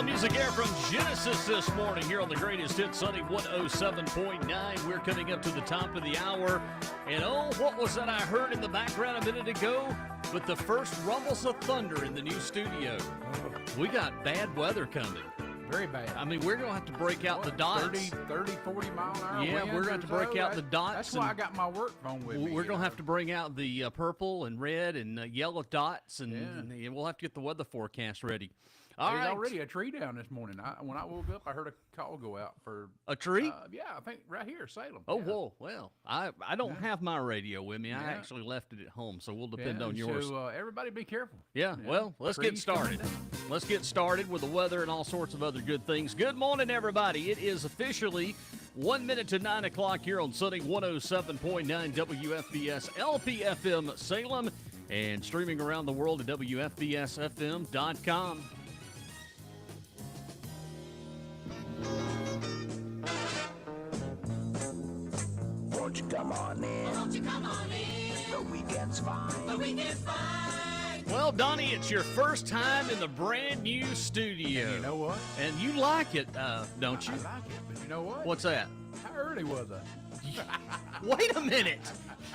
All music air from Genesis this morning here on the Greatest Hits Sunny 107.9. We're coming up to the top of the hour. And oh, what was that I heard in the background a minute ago? With the first rumbles of thunder in the new studio. We got bad weather coming. Very bad. I mean, we're going to have to break out the dots. 30, 40 mile an hour. Yeah, we're going to have to break out the dots. That's why I got my work phone with me. We're going to have to bring out the purple and red and yellow dots, and we'll have to get the weather forecast ready. There's already a tree down this morning. When I woke up, I heard a call go out for a tree. Yeah, I think right here, Salem. Oh, yeah. whoa. Well, I don't have my radio with me. I actually left it at home, so we'll depend on yours. So everybody be careful. Yeah, well, let's get started. Let's get started with the weather and all sorts of other good things. Good morning, everybody. It is officially 1 minute to 9 o'clock here on Sunny 107.9 WFBS LPFM Salem and streaming around the world at WFBSFM.com. Won't you come on in? Won't you come on in? The weekend's fine. The weekend's fine. Well, Donnie, it's your first time in the brand new studio. And you know what? And you like it, don't you? I like it, but you know what? What's that? How early was I? Wait a minute.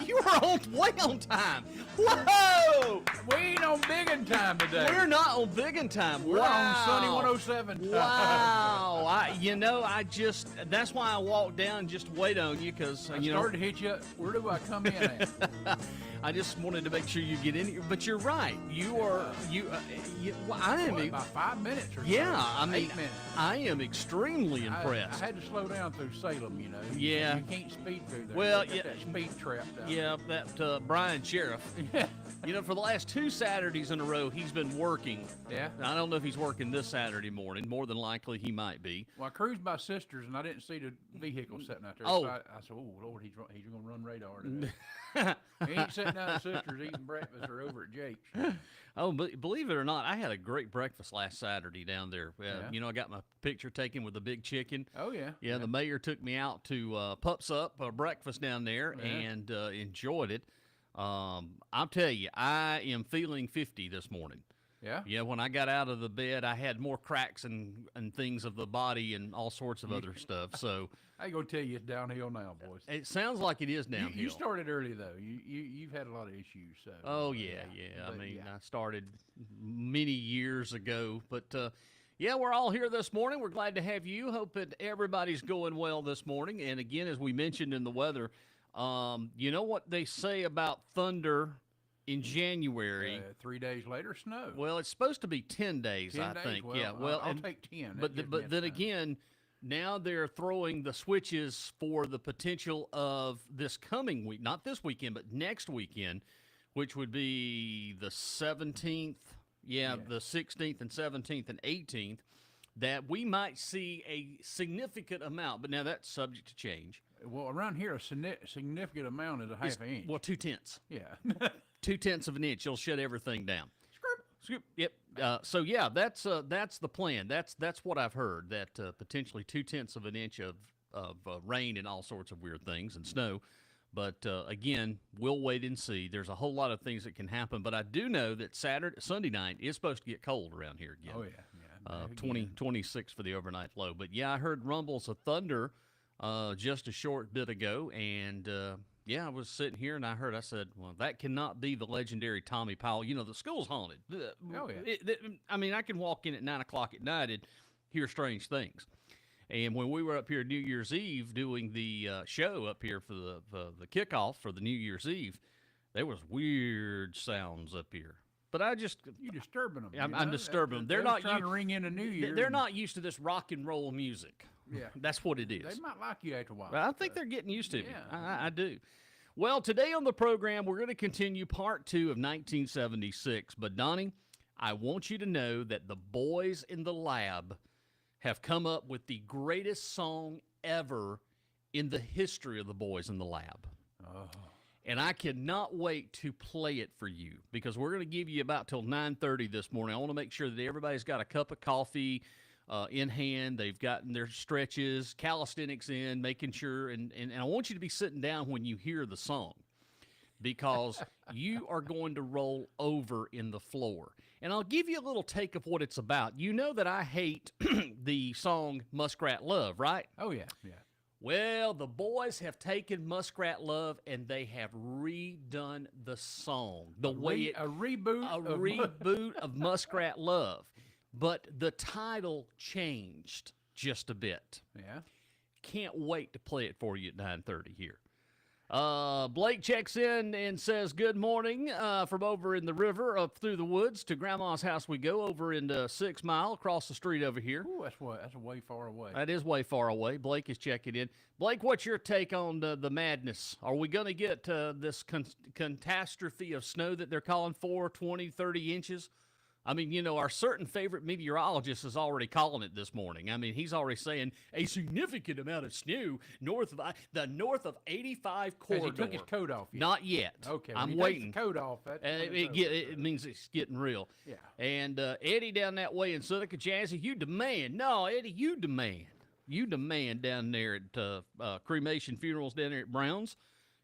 You were way on time. Whoa! We ain't on Bigun time today. We're not on Bigun time. We're Wow. on Sunny 107 time. Wow. That's why I walked down just to wait on you because, I started to hit you. Where do I come in at? I just wanted to make sure you get in here. But you're right. You are, I am. About 5 minutes or so. Yeah, I mean, 8 minutes. I am extremely impressed. I had to slow down through Salem, you know. Yeah. You can't speed through there. Well, They got that speed trap down Yeah, that Brian Sheriff. For the last 2 Saturdays in a row, he's been working. Yeah. I don't know if he's working this Saturday morning. More than likely, he might be. Well, I cruised my sister's, and I didn't see the vehicle sitting out there. Oh. So I said, oh, Lord, he's going to run radar today. He ain't sitting down at sister's eating breakfast or over at Jake's. Oh, but believe it or not, I had a great breakfast last Saturday down there. Yeah. I got my picture taken with the big chicken. Oh, yeah. Yeah, the mayor took me out to Pups Up breakfast down there and enjoyed it. I'll tell you, I am feeling 50 this morning. Yeah? Yeah, when I got out of the bed, I had more cracks and things of the body and all sorts of other stuff. So I ain't going to tell you it's downhill now, boys. it sounds like it is downhill. You started early, though. You've had a lot of issues. So. Oh, yeah. I mean, I started many years ago. But, we're all here this morning. We're glad to have you. Hope that everybody's going well this morning. And, again, as we mentioned in the weather, you know what they say about thunder in January? 3 days later, snow. Well, it's supposed to be 10 days, 10 I days? think. Well, Yeah, well, I'll take 10. But then again, now they're throwing the switches for the potential of this coming week, not this weekend, but next weekend, which would be the 17th, the 16th and 17th and 18th, that we might see a significant amount. But now that's subject to change. Well, around here, a significant amount is a half an inch. Well, 2/10. Yeah. 2/10 of an inch. You'll shut everything down. Scoop. Yep. That's the plan. That's what I've heard. That potentially 2/10 of an inch of rain and all sorts of weird things and snow. But again, we'll wait and see. There's a whole lot of things that can happen. But I do know that Sunday night is supposed to get cold around here again. Oh yeah. 26 for the overnight low. But yeah, I heard rumbles of thunder just a short bit ago, and I was sitting here and I said, well, that cannot be the legendary Tommy Powell. The school's haunted. Oh, yeah. I can walk in at 9 o'clock at night and hear strange things. And when we were up here New Year's Eve doing the show up here for the kickoff for the New Year's Eve, there was weird sounds up here. But you're disturbing them. I'm disturbing them. They're not trying to ring in the New Year. They're not used to this rock and roll music. Yeah, that's what it is. They might like you after a while. I think they're getting used to it. I do. Well, today on the program, we're going to continue part 2 of 1976. But, Donnie, I want you to know that the boys in the lab have come up with the greatest song ever in the history of the boys in the lab. Oh. And I cannot wait to play it for you because we're going to give you about till 9:30 this morning. I want to make sure that everybody's got a cup of coffee in hand. They've gotten their stretches, calisthenics in, making sure. And I want you to be sitting down when you hear the song because you are going to roll over in the floor. And I'll give you a little take of what it's about. You know that I hate the song Muskrat Love, right? Oh, yeah, yeah. Well, the boys have taken Muskrat Love and they have redone the song. The way A reboot. a reboot of Muskrat Love. But the title changed just a bit. Yeah. Can't wait to play it for you at 9:30 here. Blake checks in and says, good morning from over in the river, up through the woods to Grandma's house we go, over in 6 Mile, across the street over here. Ooh, that's way far away. That is way far away. Blake is checking in. Blake, what's your take on the madness? Are we going to get this catastrophe of snow that they're calling for, 20, 30 inches? I mean, you know, our certain favorite meteorologist is already calling it this morning. I mean, he's already saying a significant amount of snow north of 85 corridor. Has he took his coat off yet? Not yet. Okay, when I'm he waiting. Takes the coat off. It means it's getting real. Yeah. And Eddie down that way in Seneca, Jazzy, you demand. No, Eddie, you demand. You demand down there at Cremation Funerals down there at Brown's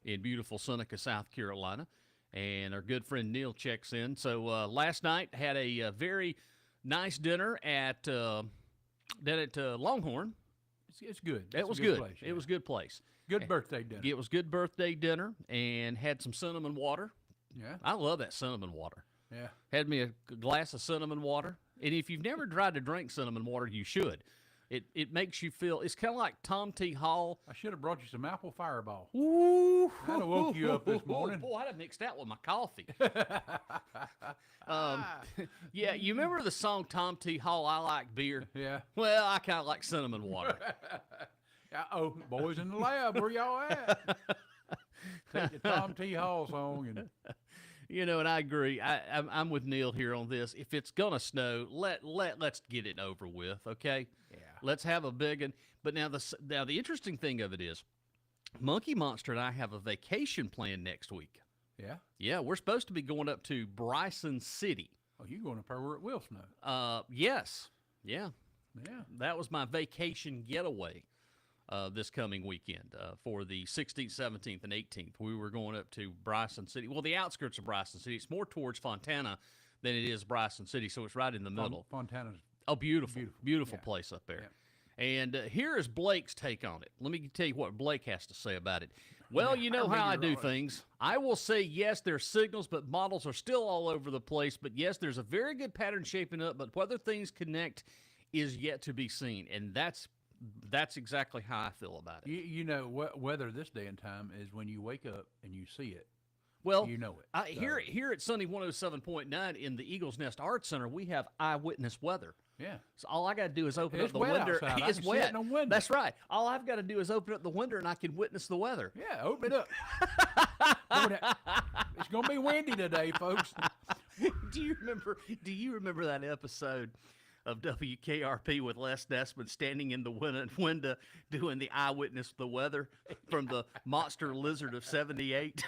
in beautiful Seneca, South Carolina. And our good friend Neil checks in. So last night had a very nice dinner at Longhorn. It's good. It was a good. Place, yeah. It was a good place. Good birthday dinner. It was good birthday dinner and had some cinnamon water. Yeah. I love that cinnamon water. Yeah. Had me a glass of cinnamon water. And if you've never tried to drink cinnamon water, you should. It makes you feel, it's kind of like Tom T. Hall. I should have brought you some apple fireball. Ooh, I'd have woke you up this morning. Boy, I'd have mixed that with my coffee. Yeah, you remember the song Tom T. Hall, I Like Beer? Yeah. Well, I kind of like cinnamon water. Uh-oh, boys in the lab, where y'all at? Take the Tom T. Hall song and You know, and I agree. I'm with Neil here on this. If it's gonna snow, let's get it over with, okay? yeah. Let's have a big one. But now the interesting thing of it is, Monkey Monster and I have a vacation planned next week. Yeah. Yeah, we're supposed to be going up to Bryson City. Oh, you going up there where it will snow? Yes, yeah, Yeah. that was my vacation getaway this coming weekend for the 16th, 17th, and 18th. We were going up to Bryson City. Well, the outskirts of Bryson City. It's more towards Fontana than it is Bryson City, so it's right in the middle. Fontana's. Oh, beautiful Yeah. place up there. Yeah. And here is Blake's take on it. Let me tell you what Blake has to say about it. Well, you know how I do things. I will say, yes, there's signals, but models are still all over the place. But, yes, there's a very good pattern shaping up, but whether things connect is yet to be seen. And that's exactly how I feel about it. You know, weather this day and time is when you wake up and you see it. Well, You know it. Here at Sunny 107.9 in the Eagles Nest Arts Center, we have eyewitness weather. Yeah. So all I got to do is open up It's the wet window. outside. I It's can see it wet. in the window. That's right. All I've got to do is open up the window and I can witness the weather. Yeah, open it up. It's going to be windy today, folks. Do you remember that episode of WKRP with Les Nessman standing in the window doing the eyewitness of the weather from the Monster Lizard of 78?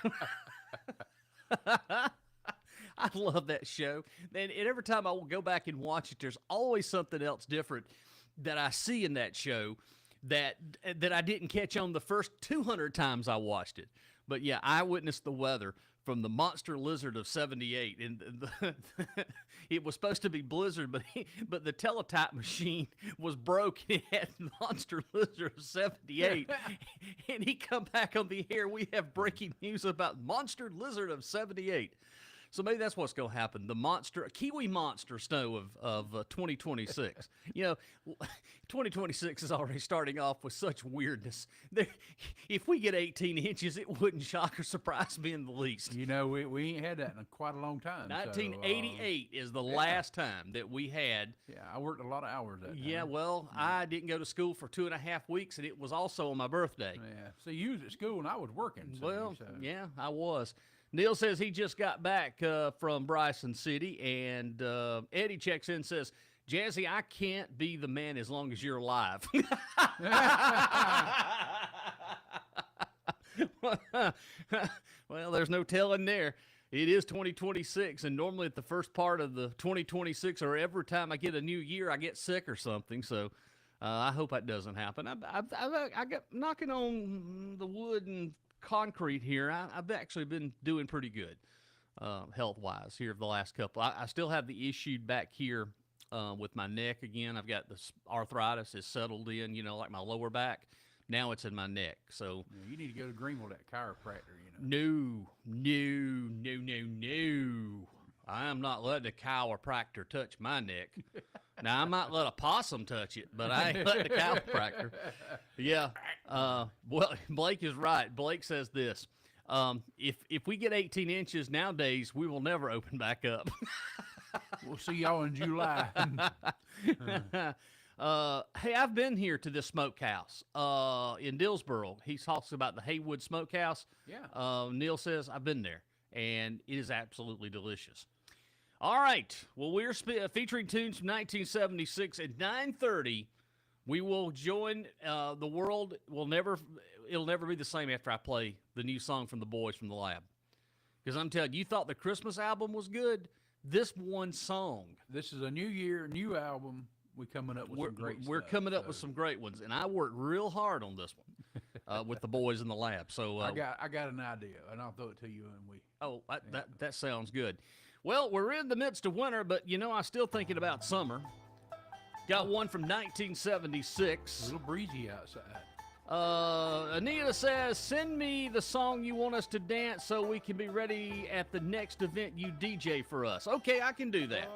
I love that show. And every time I will go back and watch it, there's always something else different that I see in that show that I didn't catch on the first 200 times I watched it. But yeah, I witnessed the weather from the Monster Lizard of 78. And it was supposed to be blizzard, but the teletype machine was broke. It had Monster Lizard of 78. And he come back on the air. We have breaking news about Monster Lizard of 78. So maybe that's what's going to happen. The Kiwi monster snow of 2026. You know, 2026 is already starting off with such weirdness. If we get 18 inches, it wouldn't shock or surprise me in the least. You know, we ain't had that in quite a long time. 1988 is the last time that we had. Yeah, I worked a lot of hours that time. Yeah, well, I didn't go to school for 2.5 weeks, and it was also on my birthday. Yeah. So you was at school and I was working. Well, yeah, I was. Neil says he just got back from Bryson City, and Eddie checks in and says, Jazzy, I can't be the man as long as you're alive. Well, there's no telling there. It is 2026, and normally at the first part of the 2026, or every time I get a new year, I get sick or something, so I hope that doesn't happen. I got knocking on the wood and concrete here. I've actually been doing pretty good. health-wise here the last couple. I still have the issue back here with my neck again. I've got this arthritis is settled in, like my lower back. Now it's in my neck. So Yeah, you need to go to Greenville, that chiropractor, no. I am not letting a chiropractor touch my neck. Now, I might let a possum touch it, but I ain't letting a chiropractor. Yeah. Well, Blake is right. Blake says this. If we get 18 inches nowadays, we will never open back up. We'll see y'all in July. Hey, I've been here to this smokehouse in Dillsboro. He talks about the Haywood Smokehouse. Yeah. Neil says, I've been there, and it is absolutely delicious. All right. Well, we're featuring tunes from 1976 at 9:30. We will join the world. It'll never be the same after I play the new song from the boys from the lab. Because I'm telling you, you thought the Christmas album was good. This one song. This is a new year, new album. We're coming up with some great We're stuff, coming up with some great ones, and I worked real hard on this one with the boys in the lab. So I got an idea, and I'll throw it to you, and we. Oh, that sounds good. Well, we're in the midst of winter, but I'm still thinking about summer. Got one from 1976. A little breezy outside. Anita says, send me the song you want us to dance so we can be ready at the next event you DJ for us. Okay, I can do that.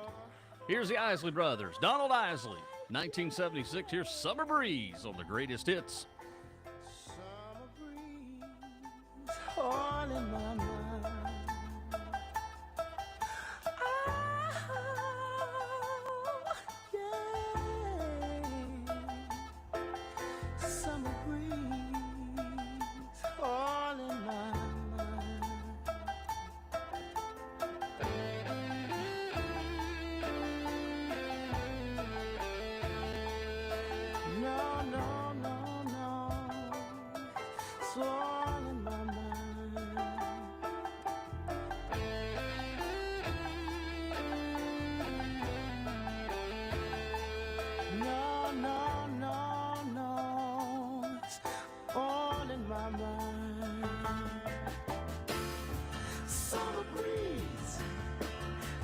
Here's the Isley Brothers. Donald Isley, 1976. Here's Summer Breeze on the Greatest Hits. Summer breeze, all in my mind. Summer breeze, all in my mind. No. It's all in my mind. No. It's all in my mind. Summer breeze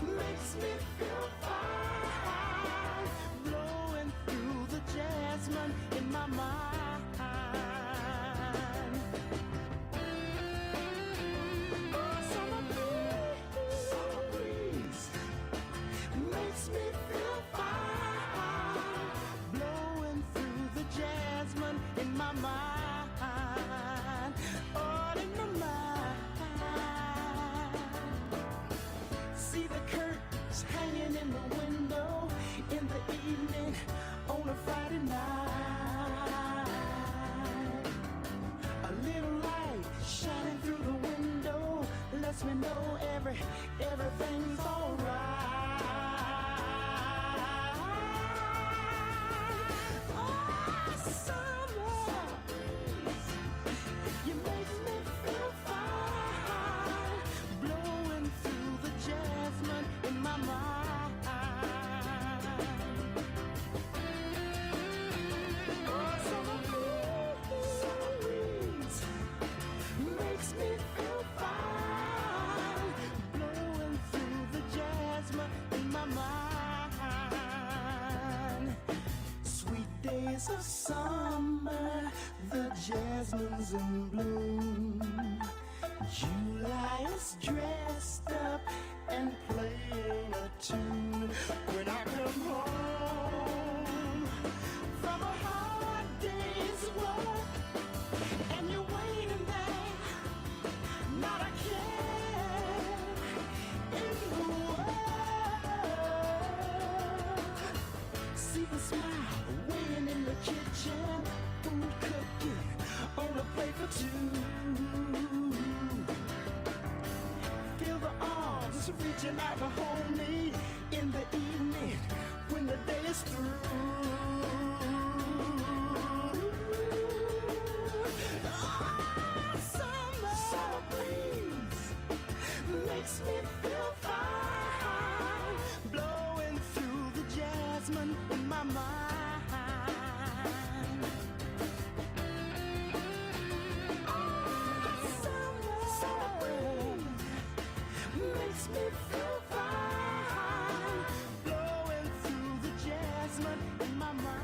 makes me feel fine, blowing through the jasmine in my mind. Oh, summer breeze makes me feel fine, blowing through the jasmine in my mind. All in my mind. See the curtains hanging in the window in the evening on a Friday night. A little light shining through the window lets me know everything's alright. Oh, summer, you make me feel fine, blowing through the jasmine in my mind. Oh, summer breeze makes me feel fine, blowing through the jasmine in my mind. Sweet days of summer, the jasmine's in bloom. July is dressed up and playing a tune. When I come home from a hard day's work and you're waiting there, not a care in the world. See the smile waiting in the kitchen, food cooking on a plate for two. Feel the arms reaching out to hold me in the evening when the day is through. Ah, summer breeze makes me feel fine, blowing through the jasmine in my mind. Summer breeze my mind.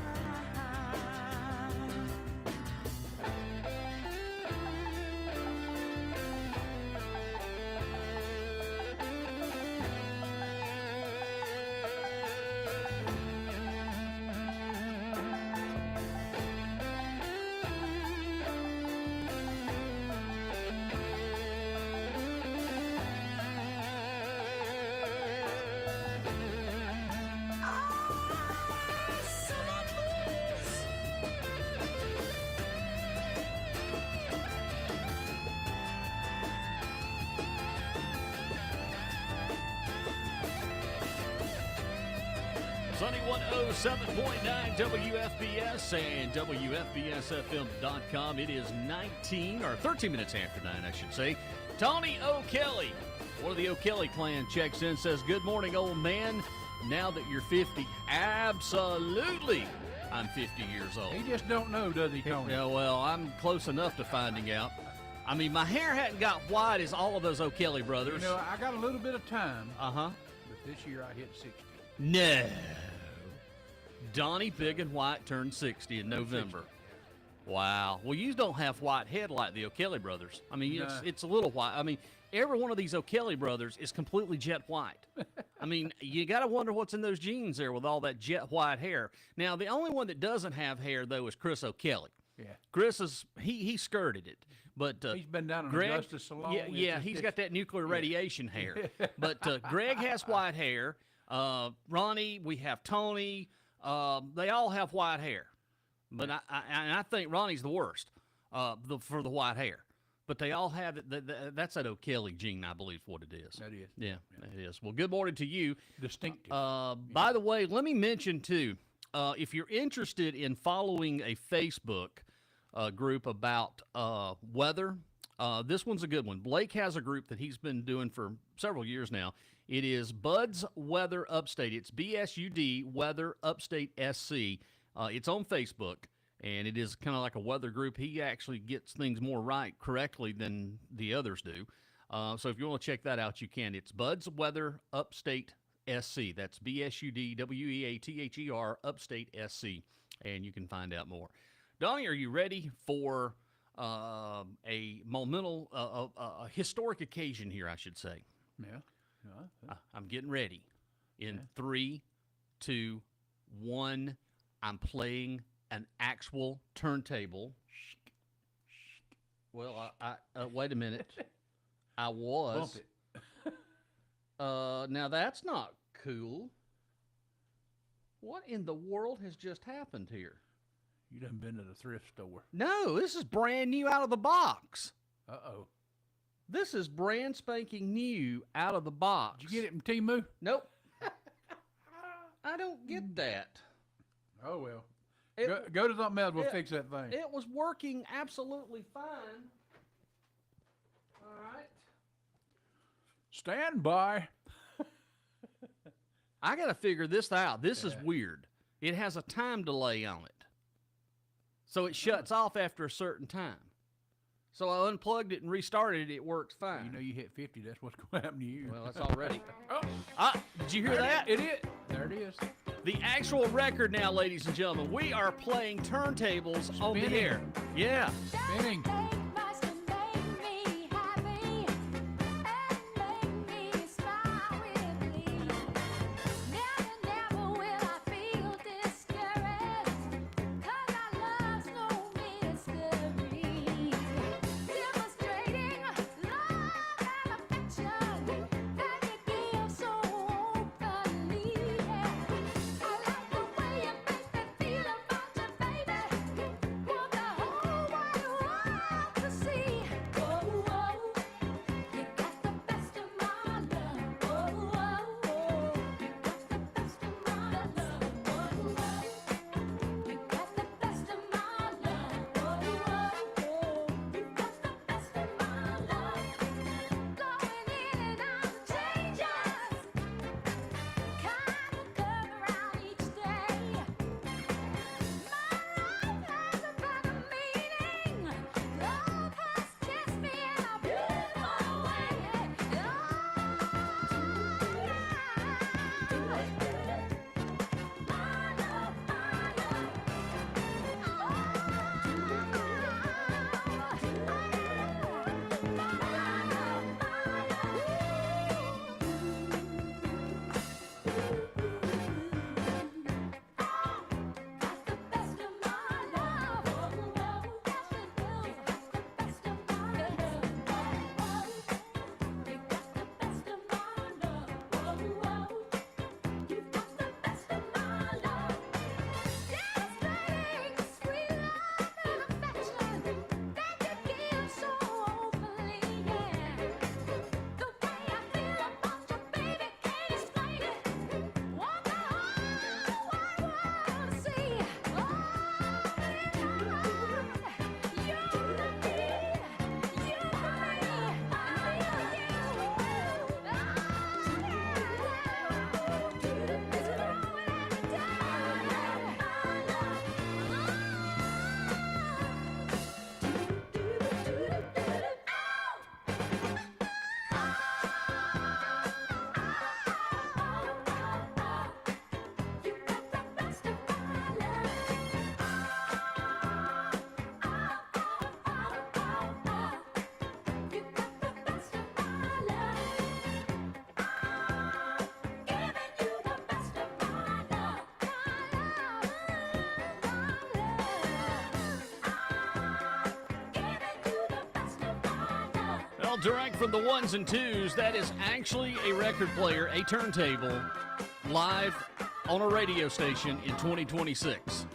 Sunny 107.9 WFBS and WFBSFM.com. It is 13 minutes after 9, I should say. Tony O'Kelly, one of the O'Kelly clan, checks in, says, "Good morning, old man. Now that you're 50, absolutely, I'm 50 years old." He just don't know, does he, Tony? Yeah, well, I'm close enough to finding out. I mean, my hair hadn't got white as all of those O'Kelly brothers. You know, I got a little bit of time, Uh-huh. but this year I hit 60. No. Donnie Bigun White turned 60 in November. Wow. Well, you don't have white head like the O'Kelly brothers. I mean, No. it's a little white. I mean, every one of these O'Kelly brothers is completely jet white. I mean, you got to wonder what's in those jeans there with all that jet white hair. Now, the only one that doesn't have hair, though, is Chris O'Kelly. Yeah. Chris is, he skirted it. But He's been down in Greg, Augusta so long. yeah, it's just- he's got that nuclear radiation hair. But Greg has white hair. Ronnie, we have Tony. They all have white hair. But I think Ronnie's the worst for the white hair. But they all have it. That's that O'Kelly gene, I believe, what it is. That is. Yeah, it is. Well, good morning to you. Distinctive. By the way, let me mention, too, if you're interested in following a Facebook group about weather, this one's a good one. Blake has a group that he's been doing for several years now. It is Bud's Weather Upstate. It's BSUD Weather Upstate SC. It's on Facebook, and it is kind of like a weather group. He actually gets things more right correctly than the others do. So if you want to check that out, you can. It's Bud's Weather Upstate SC. That's BSUD WEATHER Upstate SC, and you can find out more. Donnie, are you ready for a monumental, a historic occasion here, I should say? Yeah. I'm getting ready. In 3, 2, 1, I'm playing an actual turntable. Well, I wait a minute. I was. Bump it. Now that's not cool. What in the world has just happened here? You done been to the thrift store. No, this is brand new out of the box. Uh-oh. This is brand spanking new out of the box. Did you get it from Temu? Nope. I don't get that. Oh, well. It- Go to something else. We'll it- fix that thing. It was working absolutely fine. All right. Stand by. I got to figure this out. This is Yeah. weird. It has a time delay on it. So it shuts off after a certain time. So I unplugged it and restarted it. It works fine. You know you hit 50. That's what's going to happen to you. Well, that's already. Oh, Did you hear that? it is. There it is. The actual record now, ladies and gentlemen. We are playing turntables on the Spinning. air. Yeah. Spinning. Well, direct from the ones and twos, that is actually a record player, a turntable, live on a radio station in 2026.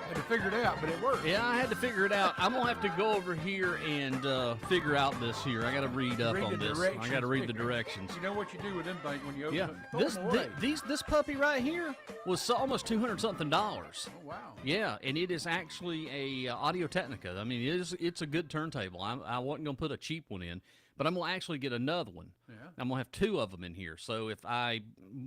Had to figure it out, but it worked. Yeah, I had to figure it out. I'm going to have to go over here and figure out this here. I got to read up Read on the this. I directions. got to read the directions. You know what you do with them things when you open Yeah, them? Throw this them away. this puppy right here was almost $200-something. Oh, wow. Yeah, and it is actually a Audio Technica. I mean, it's a good turntable. I wasn't going to put a cheap one in, but I'm going to actually get another one. Yeah. I'm going to have two of them in here. So if I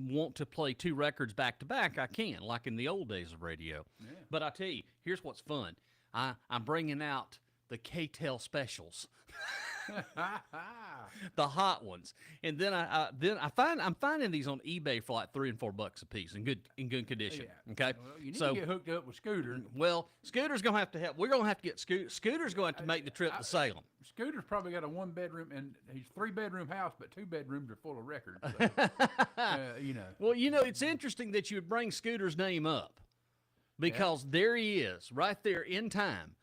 want to play two records back to back, I can, like in the old days of radio. Yeah. But I tell you, here's what's fun. I'm bringing out the K-Tel specials. The hot ones, and then I'm finding these on eBay for like $3 and $4 a piece in good condition. Yeah. Okay, Well, you need so to get hooked up with Scooter. well, Scooter's gonna have to help. We're gonna have to get Scooter's going to have to make the trip to Salem. Scooter's probably got a 1-bedroom, and he's 3-bedroom house, but 2 bedrooms are full of records. So, you know. Well, you know, it's interesting that you would bring Scooter's name up because there he is, right there in time.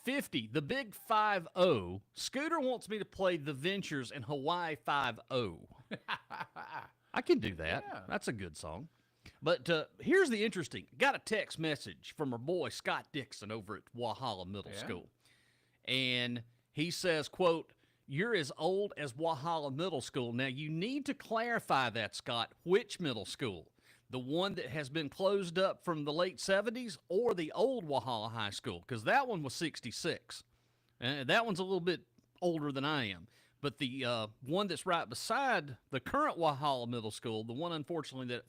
50, the big 5-0. Scooter wants me to play The Ventures and Hawaii 5-0. I can do that. Yeah. That's a good song. But here's the interesting. Got a text message from our boy Scott Dixon over at Walhalla Middle Yeah. School. And he says, quote, "You're as old as Walhalla Middle School." Now, you need to clarify that, Scott. Which middle school? The one that has been closed up from the late 70s or the old Walhalla High School? Because that one was 66. And that one's a little bit older than I am. But the one that's right beside the current Walhalla Middle School, the one, unfortunately, that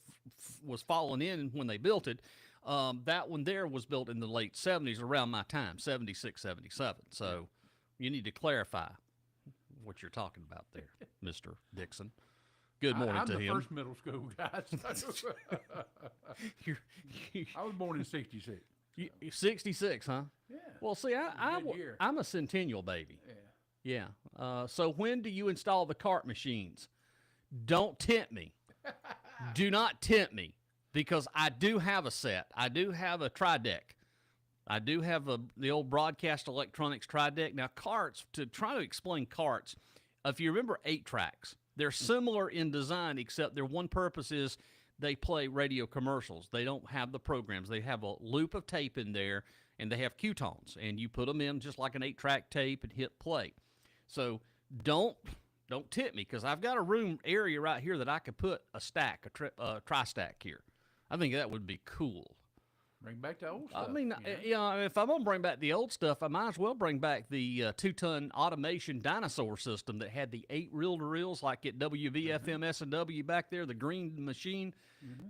was falling in when they built it, that one there was built in the late 70s, around my time, 76, 77. So you need to clarify what you're talking about there, Mr. Dixon. Good morning I'm to the him. first middle school guy. You're I was born in '66. 66, huh? Yeah. Well, see, Good year. I'm a centennial baby. Yeah. Yeah. So when do you install the cart machines? Don't tempt me. Do not tempt me, because I do have a set. I do have a tri-deck. I do have the old Broadcast Electronics tri-deck. Now, carts, to try to explain carts, if you remember 8-tracks, they're similar in design, except their one purpose is they play radio commercials. They don't have the programs. They have a loop of tape in there, and they have Q-tones, and you put them in just like an 8-track tape and hit play. So don't tip me, because I've got a room area right here that I could put a stack, a tri-stack here. I think that would be cool. Bring back the old stuff. I mean, you know? if I'm going to bring back the old stuff, I might as well bring back the 2-ton automation dinosaur system that had the 8 reel-to-reels like at WVFM S&W back there, the green machine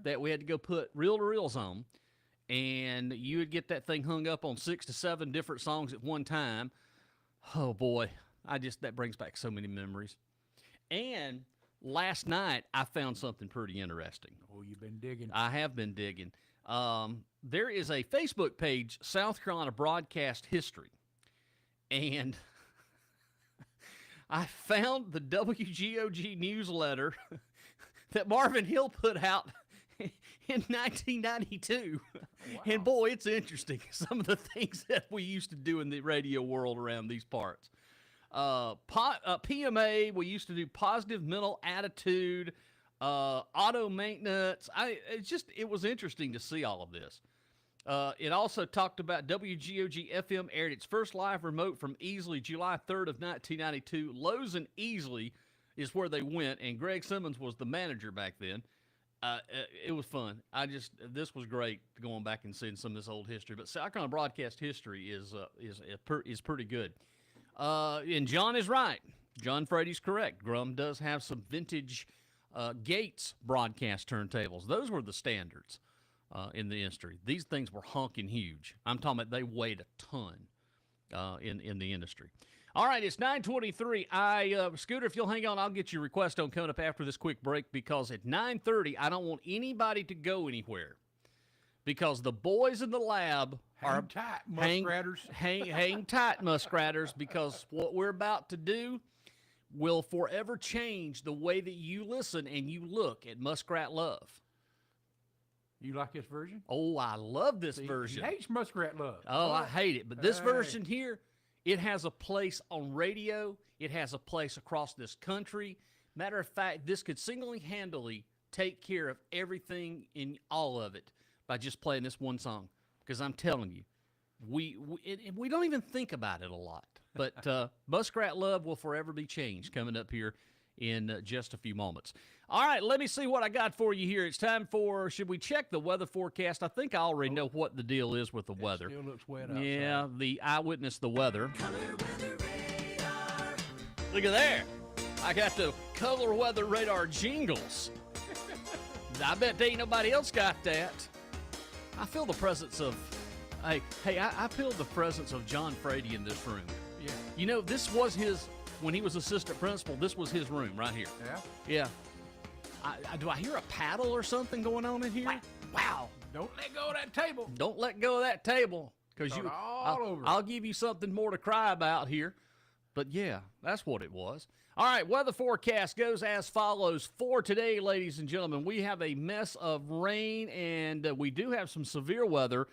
that we had to go put reel-to-reels on. And you would get that thing hung up on 6 to 7 different songs at one time. Oh, boy. That brings back so many memories. And last night, I found something pretty interesting. Oh, you've been digging. I have been digging. There is a Facebook page, South Carolina Broadcast History, and I found the WGOG newsletter that Marvin Hill put out in 1992. Wow. And boy, it's interesting, some of the things that we used to do in the radio world around these parts. PMA, we used to do positive mental attitude, auto maintenance. It was interesting to see all of this. It also talked about WGOG FM aired its first live remote from Easley, July 3rd of 1992. Lowe's and Easley is where they went, and Greg Simmons was the manager back then. It was fun. This was great going back and seeing some of this old history. But South Carolina broadcast history is pretty good. And John is right. John Frady's correct. Grum does have some vintage Gates broadcast turntables. Those were the standards in the industry. These things were honking huge. I'm talking about they weighed a ton in the industry. All right, it's 9:23. Scooter, if you'll hang on, I'll get your request on coming up after this quick break, because at 9:30, I don't want anybody to go anywhere, because the boys in the lab are tight, muskratters. hang tight, muskratters, because what we're about to do will forever change the way that you listen and you look at Muskrat Love. You like this version? Oh, I love this version. He hates Muskrat Love. Oh, I hate it. But this version here It has a place on radio. It has a place across this country. Matter of fact, this could single-handedly take care of everything in all of it by just playing this one song. Because I'm telling you, we don't even think about it a lot. But Muskrat Love will forever be changed coming up here in just a few moments. All right, let me see what I got for you here. It's time for, should we check the weather forecast? I think I already know what the deal is with the weather. Still looks wet outside. Yeah, the eyewitness, the weather. Look at there. I got the color weather radar jingles. I bet there ain't nobody else got that. I feel the presence of, I feel the presence of John Frady in this room. Yeah. You know, this was his, when he was assistant principal, this was his room right here. Yeah? Yeah. Do I hear a paddle or something going on in here? Wow. Don't let go of that table. Don't let go of that table, because Start all over. I'll give you something more to cry about here. But yeah, that's what it was. All right, weather forecast goes as follows for today, ladies and gentlemen. We have a mess of rain, and we do have some severe weather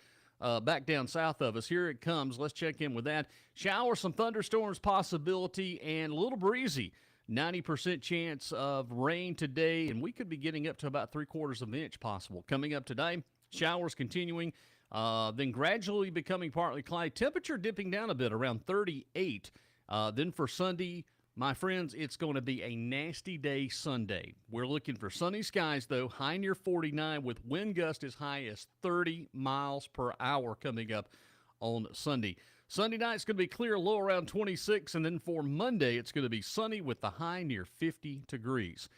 back down south of us. Here it comes. Let's check in with that. Showers, some thunderstorms possibility, and a little breezy. 90% chance of rain today, and we could be getting up to about 3/4 of an inch possible. Coming up today, showers continuing, then gradually becoming partly cloudy. Temperature dipping down a bit, around 38. Then for Sunday, my friends, it's going to be a nasty day Sunday. We're looking for sunny skies, though, high near 49 with wind gust as high as 30 miles per hour coming up on Sunday. Sunday night, it's going to be clear, low around 26, and then for Monday, it's going to be sunny with the high near 50 degrees.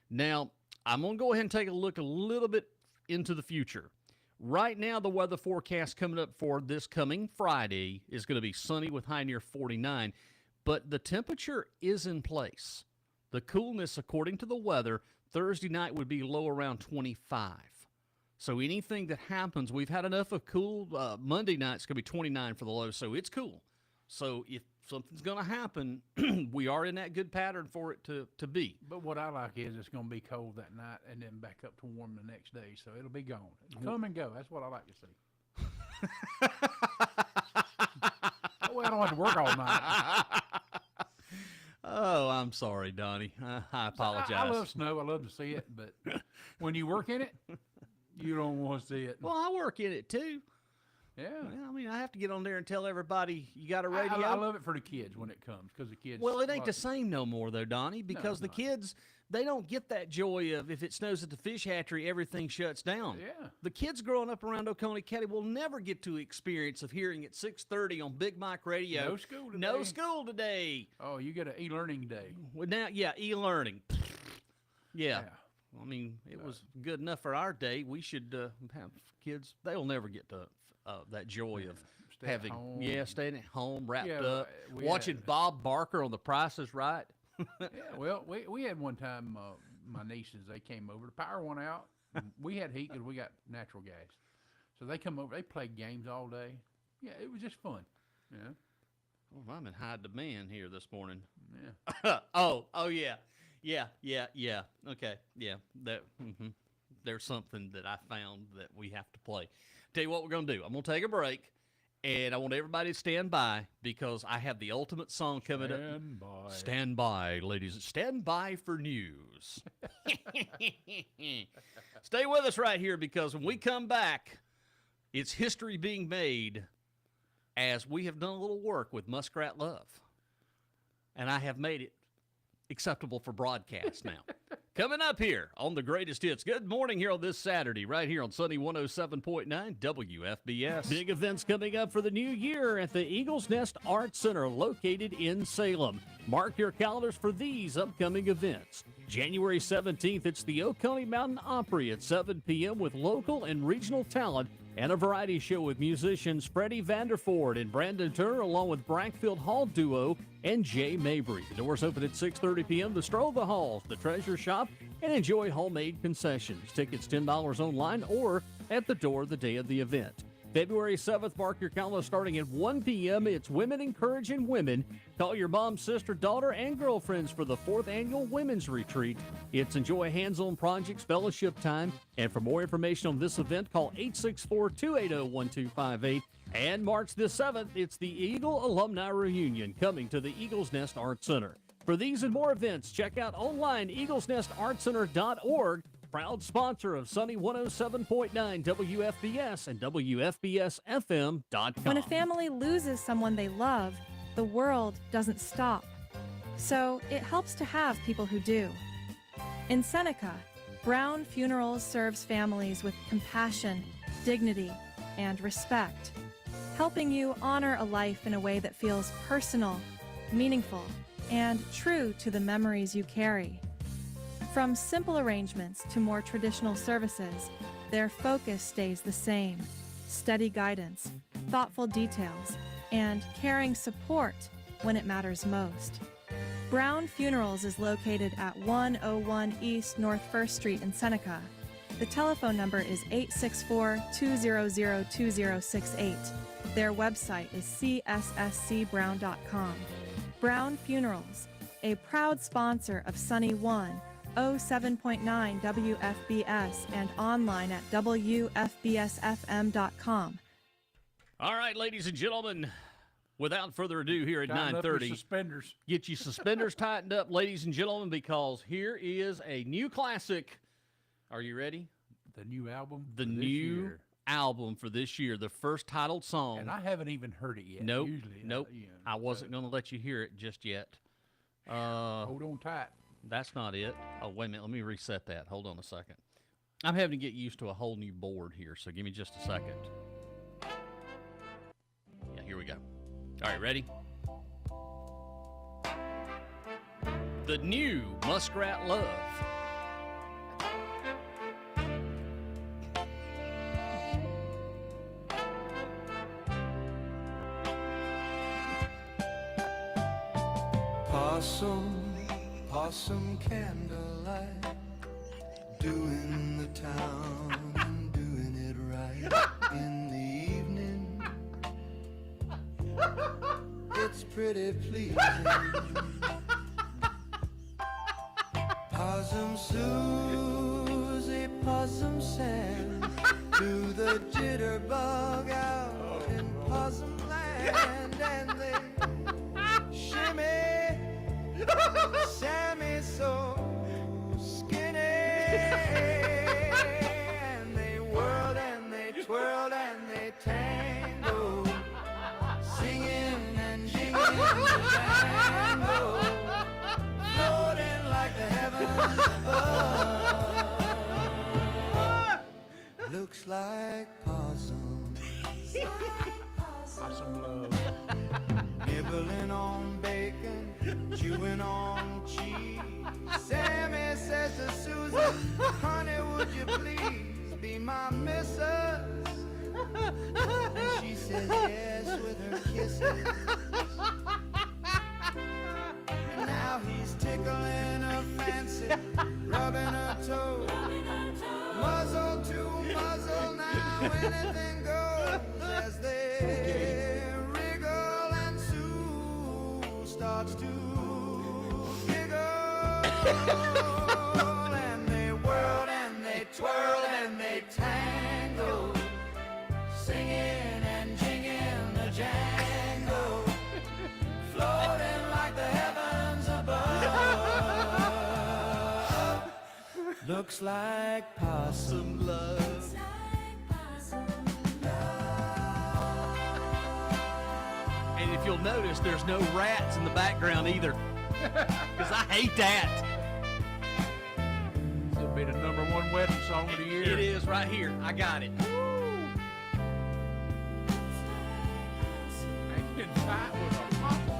Now, I'm going to go ahead and take a look a little bit into the future. Right now, the weather forecast coming up for this coming Friday is going to be sunny with high near 49, but the temperature is in place. The coolness, according to the weather, Thursday night would be low around 25. So anything that happens, we've had enough of cool. Monday night's going to be 29 for the low, so it's cool. So if something's going to happen, we are in that good pattern for it to be. But what I like is it's going to be cold that night and then back up to warm the next day, so it'll be gone. Come and go. That's what I like to see. That way I don't have to work all night. Oh, I'm sorry, Donnie. I apologize. I love snow. I love to see it, but when you work in it, you don't want to see it. Well, I work in it too. Yeah. Well, I mean, I have to get on there and tell everybody you got a radio. I love it for the kids when it comes, because the kids. Well, it ain't like the same no more, though, Donnie, because No, the it's not. kids, they don't get that joy of if it snows at the fish hatchery, everything shuts down. Yeah. The kids growing up around Oconee County will never get to experience of hearing at 6:30 on Big Mike Radio. No school today. No school today. Oh, you get an e-learning day. Well, now, yeah, e-learning. Yeah. Yeah. I mean, it was good enough for our day. We should have kids. They'll never get to that joy of Stay at having, home. staying at home, wrapped Yeah, up, we watching had- Bob Barker on The Price is Right. Yeah, well, we had one time, my nieces, they came over. The power went out. We had heat because we got natural gas. So they come over. They played games all day. Yeah, it was just fun. Yeah. Well, I'm in high demand here this morning. Yeah. oh, yeah. Okay, yeah. There's something that I found that we have to play. Tell you what we're going to do. I'm going to take a break, and I want everybody to stand by because I have the ultimate song coming up. Stand by. Stand by, ladies. Stand by for news. Stay with us right here because when we come back, it's history being made as we have done a little work with Muskrat Love. And I have made it acceptable for broadcast now. Coming up here on the greatest hits. Good morning here on this Saturday, right here on Sunny 107.9 WFBS. Big events coming up for the new year at the Eagles Nest Arts Center located in Salem. Mark your calendars for these upcoming events. January 17th, it's the Oconee Mountain Opry at 7 p.m. with local and regional talent and a variety show with musicians Freddie Vanderford and Brandon Turner along with Brackfield Hall Duo and Jay Mabry. The doors open at 6:30 p.m. to stroll the halls, the treasure shop, and enjoy homemade concessions. Tickets $10 online or at the door the day of the event. February 7th, mark your calendar starting at 1 p.m. It's Women Encouraging Women. Call your mom, sister, daughter, and girlfriends for the 4th annual Women's Retreat. It's enjoy hands-on projects, fellowship time. And for more information on this event, call 864-280-1258. And March the 7th, it's the Eagle Alumni Reunion coming to the Eagles Nest Art Center. For these and more events, check out online eaglesnestartcenter.org. Proud sponsor of Sunny 107.9 WFBS and WFBSFM.com. When a family loses someone they love, the world doesn't stop. So it helps to have people who do. In Seneca, Brown Funerals serves families with compassion, dignity, and respect, helping you honor a life in a way that feels personal, meaningful, and true to the memories you carry. From simple arrangements to more traditional services, their focus stays the same: steady guidance, thoughtful details, and caring support when it matters most. Brown Funerals is located at 101 East North 1st Street in Seneca. The telephone number is 864-200-2068. Their website is csscbrown.com. Brown Funerals, a proud sponsor of Sunny 107.9 WFBS and online at WFBSFM.com. All right, ladies and gentlemen, without further ado, here at Tighten up your 9:30, suspenders. get your suspenders tightened up, ladies and gentlemen, because here is a new classic. Are you ready? The new album. The for this new year. album for this year, the first titled song. And I haven't even heard it yet. Nope, Usually, nope. you know, I wasn't going to let you hear it just yet. Hold on tight. That's not it. Oh, wait a minute. Let me reset that. Hold on a second. I'm having to get used to a whole new board here, so give me just a second. Yeah, here we go. All right, ready? The new Muskrat Love. Possum candlelight, doing the town and doing it right in the evening. It's pretty pleasing. Possum Susie, Possum Sam, do the jitterbug out in Possum Land, and they shimmy. Sammy's so skinny, and they whirled and they twirled and they tango, singing and jingling the tango, floating like the heavens above. Looks like possum, Possum love. nibbling on bacon, chewing on cheese. Sammy says to Susan, honey, would you please be my missus? And she says yes with her kisses. And now he's tickling her fancy, rubbing her toe. Muzzle to muzzle, now anything goes as they wriggle and Sue starts to giggle. And they whirl and they twirl and they tango, singing and jingling the jango, floating like the heavens above. Looks like possum love. And if you'll notice, there's no rats in the background either. Because I hate that. It'll be the #1 wedding song of the year. It is right here. I got it. Hanging tight with a possum.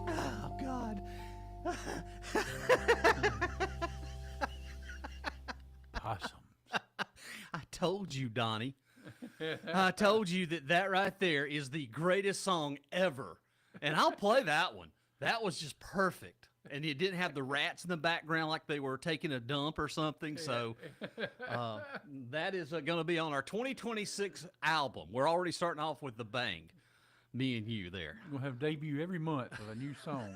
Oh, God. Possums. I told you, Donnie. I told you that right there is the greatest song ever. And I'll play that one. That was just perfect. And it didn't have the rats in the background like they were taking a dump or something. So that is going to be on our 2026 album. We're already starting off with the bang. Me and you there. We'll have debut every month with a new song.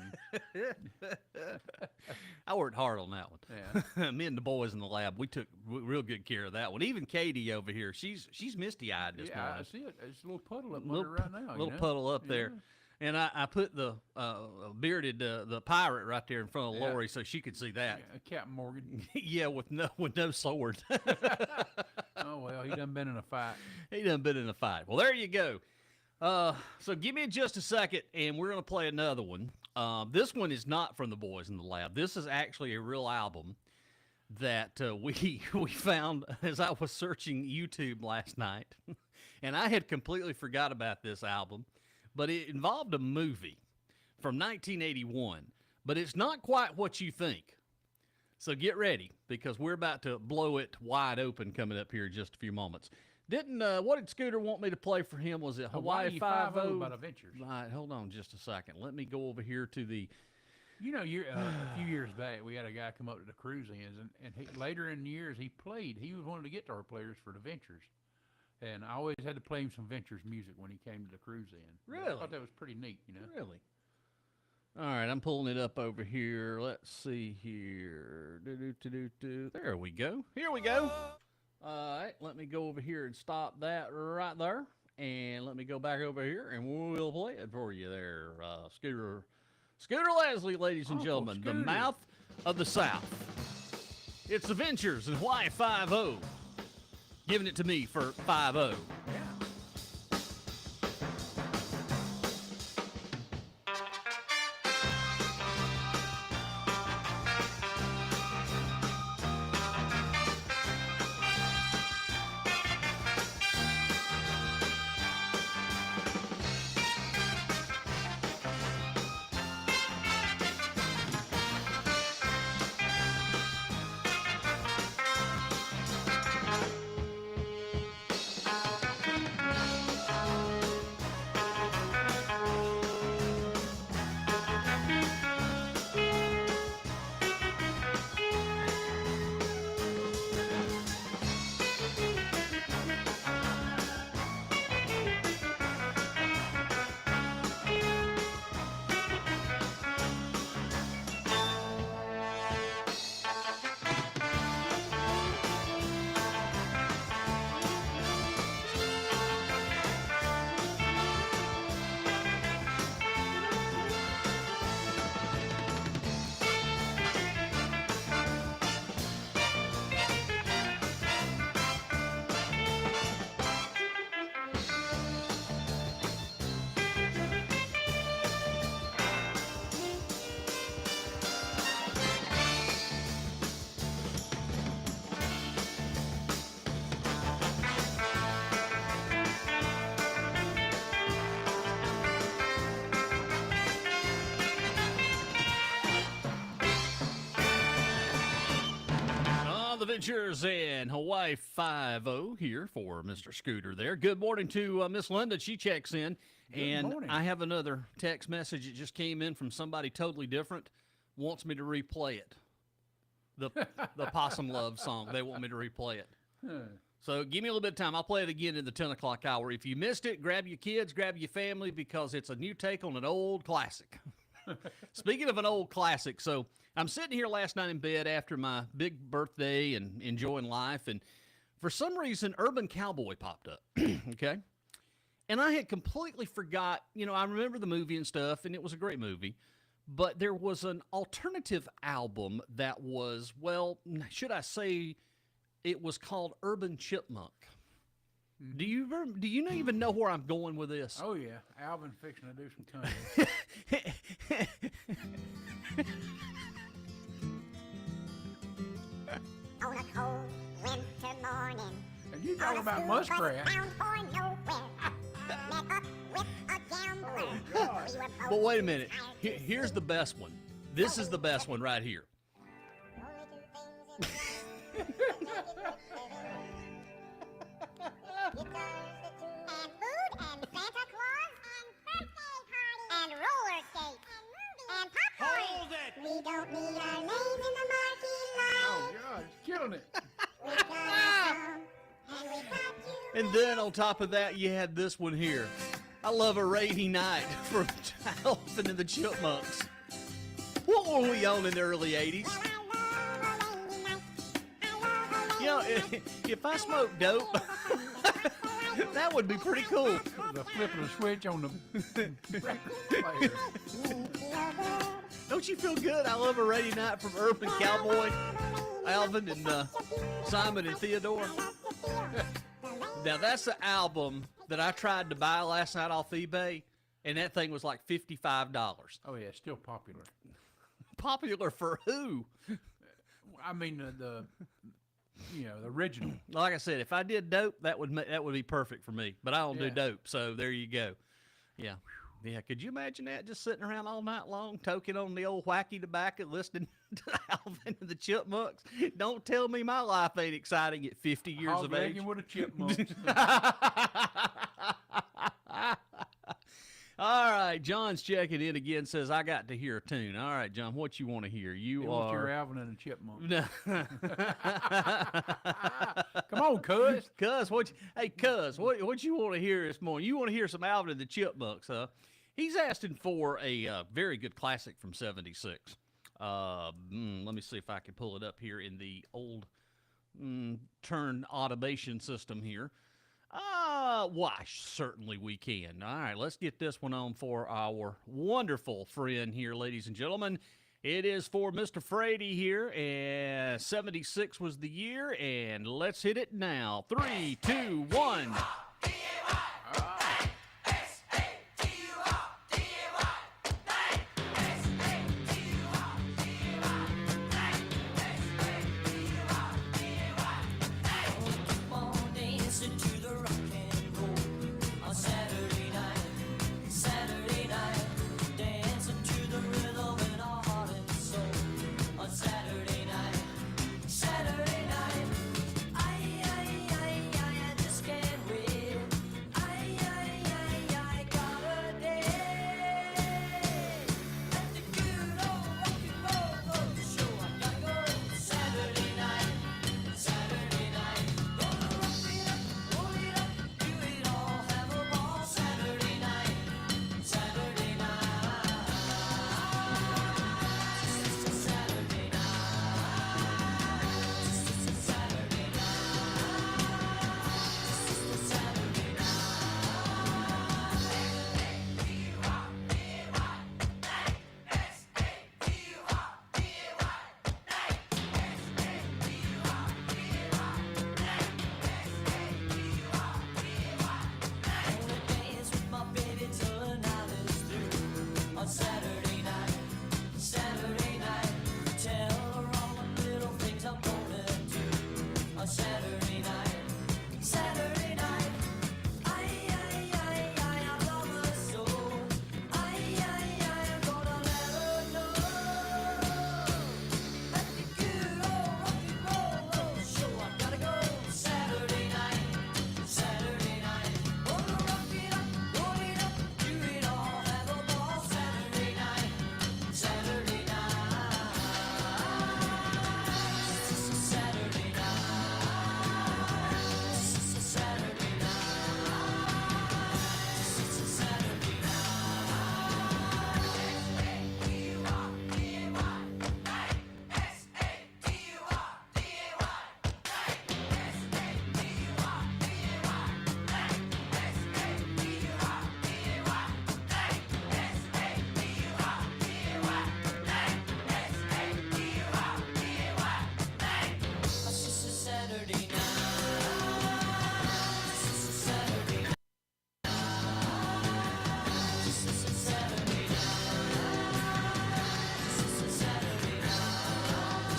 I worked hard on that one. Yeah. Me and the boys in the lab, we took real good care of that one. Even Katie over here, she's misty-eyed this Yeah, I morning. see it. It's a little puddle up Little under right now. Little puddle up there. And I put the bearded the pirate right there in front of Yeah. Lori so she could see that. Yeah, Captain Morgan. Yeah, with no sword. Oh, well, he done been in a fight. He done been in a fight. Well, there you go. So give me just a second, and we're going to play another one. This one is not from the boys in the lab. This is actually a real album that we found as I was searching YouTube last night. And I had completely forgot about this album, but it involved a movie from 1981. But it's not quite what you think. So get ready, because we're about to blow it wide open coming up here in just a few moments. What did Scooter want me to play for him? Was it Hawaii 5-0? About Adventures. Right, hold on just a second. Let me go over here to the... You know, a few years back, we had a guy come up to the cruise ends, and later in the years, he was one of the guitar players for the Ventures. And I always had to play him some Ventures music when he came to the cruise end. Really? I thought that was pretty neat, you know? Really? All right, I'm pulling it up over here. Let's see here. There we go. Here we go. All right, let me go over here and stop that right there. And let me go back over here, and we'll play it for you there. Scooter Leslie, ladies and Uncle gentlemen, the Scooter. mouth of the South. It's the Ventures and Hawaii 5-0. Giving it to me for 5-0. The Ventures and Hawaii 5-0 here for Mr. Scooter there. Good morning to Miss Linda. She checks in. And morning. I have another text message that just came in from somebody totally different. Wants me to replay it. The Possum Love song. They want me to replay it. So give me a little bit of time. I'll play it again in the 10 o'clock hour. If you missed it, grab your kids, grab your family, because it's a new take on an old classic. Speaking of an old classic, so I'm sitting here last night in bed after my big birthday and enjoying life, and for some reason, Urban Cowboy popped up, okay? And I had completely forgot, I remember the movie and stuff, and it was a great movie, but there was an alternative album that was, well, should I say it was called Urban Chipmunk. Do you even know where I'm going with this? Oh, yeah. Alvin fixing to do some cunning. On a cold winter morning. And you talking about muskrat. Bound for nowhere. Met up with a gambler. We were both But wait a minute. tired to Here's the best one. This is the best one right here. Only two things in life. Guitars We don't need our names in the marquee Oh, line. God, it's killing it. We're going home, and we got you. And then on top of that, you had this one here. I love a rainy night from Alvin and the Chipmunks. What were we on in the early 80s? You know, if I smoked dope, that would be pretty cool. The flipping the switch on the record player. Don't you feel good? I love a rainy night from Urban Cowboy, Alvin and Simon and Theodore. Now that's the album that I tried to buy last night off eBay, and that thing was like $55. Oh, yeah, still popular. Popular for who? I mean, the original. Like I said, if I did dope, that would be perfect for me. But I don't do Yeah. dope, so there you go. Yeah, yeah. Could you imagine that? Just sitting around all night long, toking on the old wacky tobacco, listening to Alvin and the Chipmunks. Don't tell me my life ain't exciting at 50 years of age. Hog-legging with a chipmunk. All right, John's checking in again. Says I got to hear a tune. All right, John, what you want to hear? You What's your are. Alvin and the Chipmunk? No. Come on, cuz. Cuz, what you want to hear this morning? You want to hear some Alvin and the Chipmunks, huh? He's asking for a very good classic from '76. Let me see if I can pull it up here in the old turn automation system here. Why, certainly we can. All right, let's get this one on for our wonderful friend here, ladies and gentlemen. It is for Mr. Frady here, and 76 was the year, and let's hit it now. 3, 2, 1.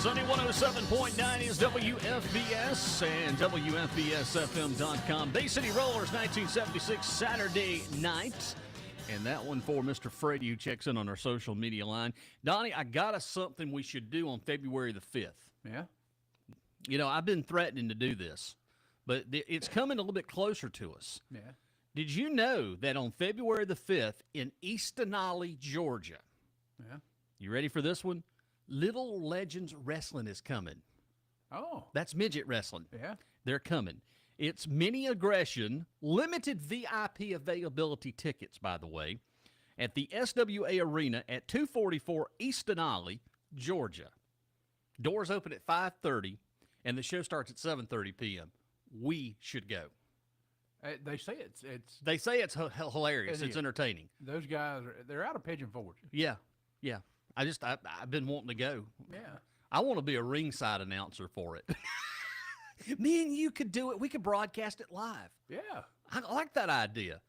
Sunny 107.9 is WFBS and WFBSFM.com. Bay City Rollers, 1976 Saturday night. And that one for Mr. Frady, who checks in on our social media line. Donnie, I got us something we should do on February the 5th. Yeah? You know, I've been threatening to do this, but it's coming a little bit closer to us. Yeah. Did you know that on February the 5th in Eastonolly, Georgia, Yeah. you ready for this one? Little Legends Wrestling is coming. Oh, That's midget wrestling. yeah. They're coming. It's mini aggression, limited VIP availability tickets, by the way, at the SWA Arena at 244 East Denali, Georgia. Doors open at 5:30, and the show starts at 7:30 p.m. We should go. They say it's They say it's hilarious. It It's is. entertaining. those guys. They're out of Pigeon Forge. Yeah, yeah. I've been wanting to go. Yeah. I want to be a ringside announcer for it. Me and you could do it. We could broadcast it live. Yeah. I like that idea.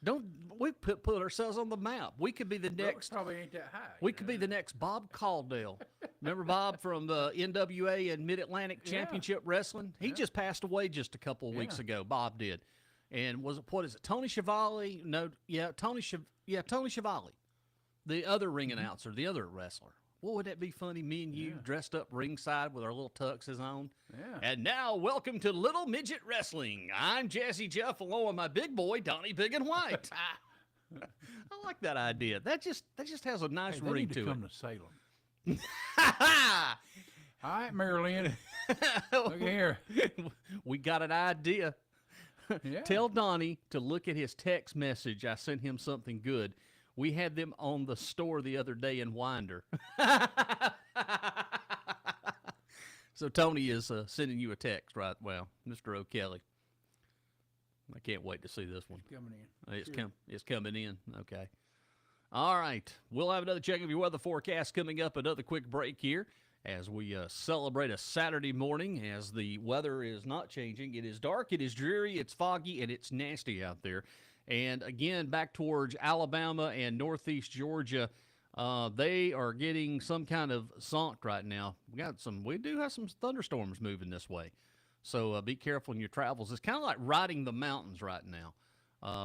Don't we put ourselves on the map? We could be the Brooks next. probably ain't that high. We could be the next Bob Caldwell. Remember Bob from the NWA and Mid Atlantic Yeah. Championship Wrestling? He just passed away just a couple of weeks Yeah. ago. Bob did. And what is it? Tony Schiavone? No, yeah, Tony Schiavone, the other ring announcer, the other wrestler. What would that be funny? Me and you dressed up ringside with our little tuxes on. Yeah. And now, welcome to Little Midget Wrestling. I'm Jazzy Jeff, along with my big boy Donnie Bigun White. I like that idea. That just has a nice Hey, they ring need to to come it. to Salem. All right, Marilyn. Look here. We got an idea. Yeah. Tell Donnie to look at his text message. I sent him something good. We had them on the store the other day in Winder. So Tony is sending you a text, right? Well, Mr. O'Kelly. I can't wait to see this one. coming in. It's coming in. Okay. All right. We'll have another check of your weather forecast coming up. Another quick break here as we celebrate a Saturday morning as the weather is not changing. It is dark, it is dreary, it's foggy, and it's nasty out there. And again, back towards Alabama and northeast Georgia, they are getting some kind of zonk right now. We do have some thunderstorms moving this way. So be careful in your travels. It's kind of like riding the mountains right now.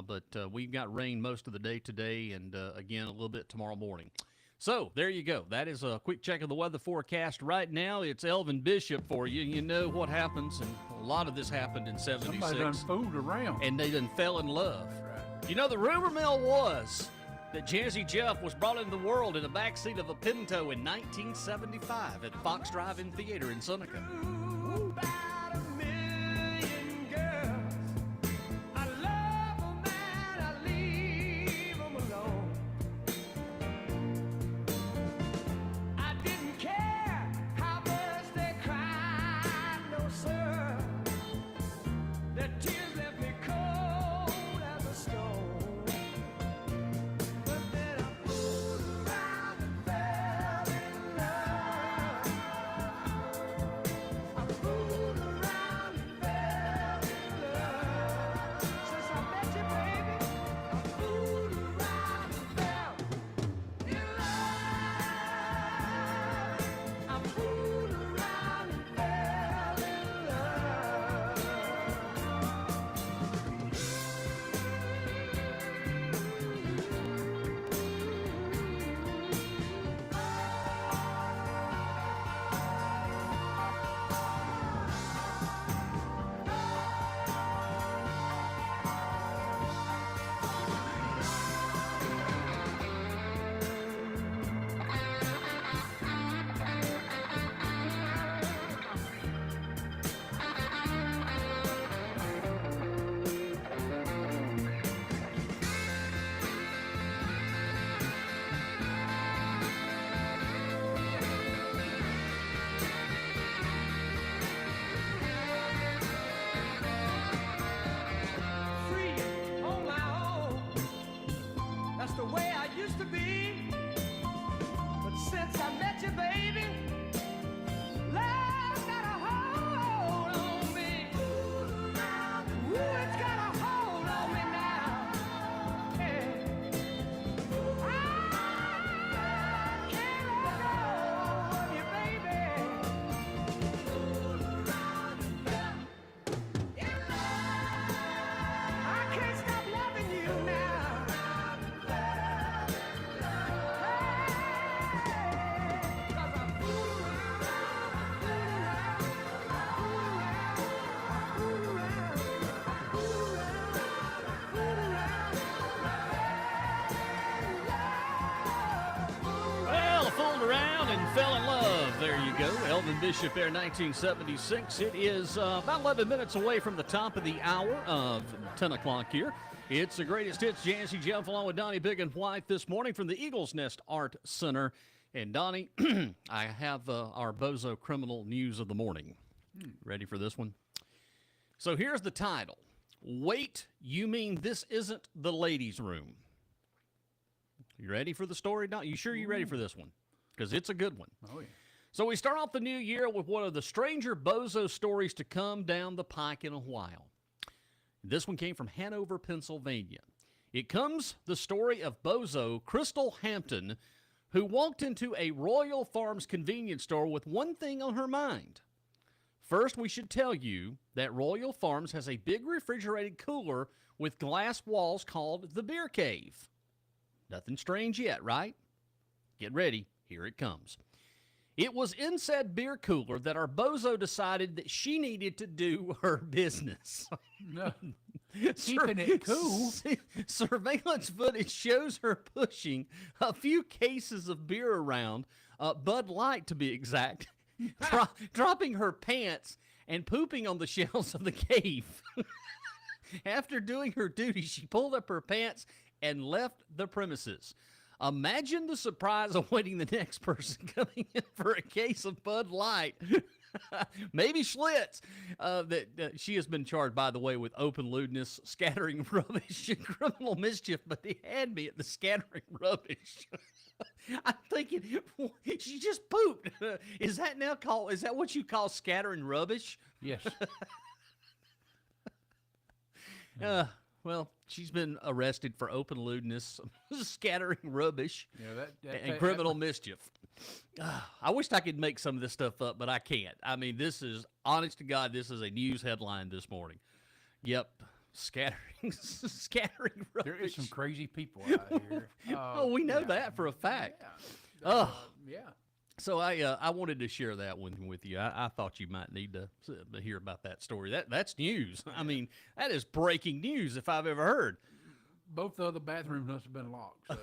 But we've got rain most of the day today and, again, a little bit tomorrow morning. So there you go. That is a quick check of the weather forecast. Right now, it's Elvin Bishop for you. You know what happens, and a lot of this happened in Somebody 76. done fooled around. And they done fell in love. Right. You know, the rumor mill was that Jazzy Jeff was brought into the world in the backseat of a Pinto in 1975 at Fox Drive-In Theater in Seneca. About a million girls. I love 'em and I leave 'em alone. I didn't care how much they cried, no sir. Their tears left me cold as a stone. But then I fooled around and fell in love. I fooled Fell in Love. There you go. Elvin Bishop there, 1976. It is about 11 minutes away from the top of the hour of 10 o'clock here. It's the greatest hits. Jazzy Jeff along with Donnie, Bigun White this morning from the Eagles Nest Art Center. And Donnie, I have our bozo criminal news of the morning. Ready for this one? So here's the title. Wait, you mean this isn't the ladies' room? You ready for the story, Don? You sure you're ready for this one? Because it's a good one. Oh, yeah. So we start off the new year with one of the stranger bozo stories to come down the pike in a while. This one came from Hanover, Pennsylvania. It comes the story of bozo Crystal Hampton, who walked into a Royal Farms convenience store with one thing on her mind. First, we should tell you that Royal Farms has a big refrigerated cooler with glass walls called the Beer Cave. Nothing strange yet, right? Get ready. Here it comes. It was in said beer cooler that our bozo decided that she needed to do her business. No. Keeping it cool. Surveillance footage shows her pushing a few cases of beer around, Bud Light to be exact, dropping her pants and pooping on the shelves of the cave. After doing her duty, she pulled up her pants and left the premises. Imagine the surprise awaiting the next person coming in for a case of Bud Light. Maybe Schlitz. She has been charged, by the way, with open lewdness, scattering rubbish, and criminal mischief, but they had me at the scattering rubbish. I'm thinking, she just pooped. Is that what you call scattering rubbish? Yes. Well, she's been arrested for open lewdness, scattering rubbish, and criminal mischief. I wish I could make some of this stuff up, but I can't. I mean, this is, honest to God, this is a news headline this morning. Yep, scattering rubbish. There is some crazy people out here. Oh, we know that for a fact. Yeah. Yeah. So I wanted to share that one with you. I thought you might need to hear about that story. That's news. I mean, that is breaking news if I've ever heard. Both the other bathrooms must have been locked, so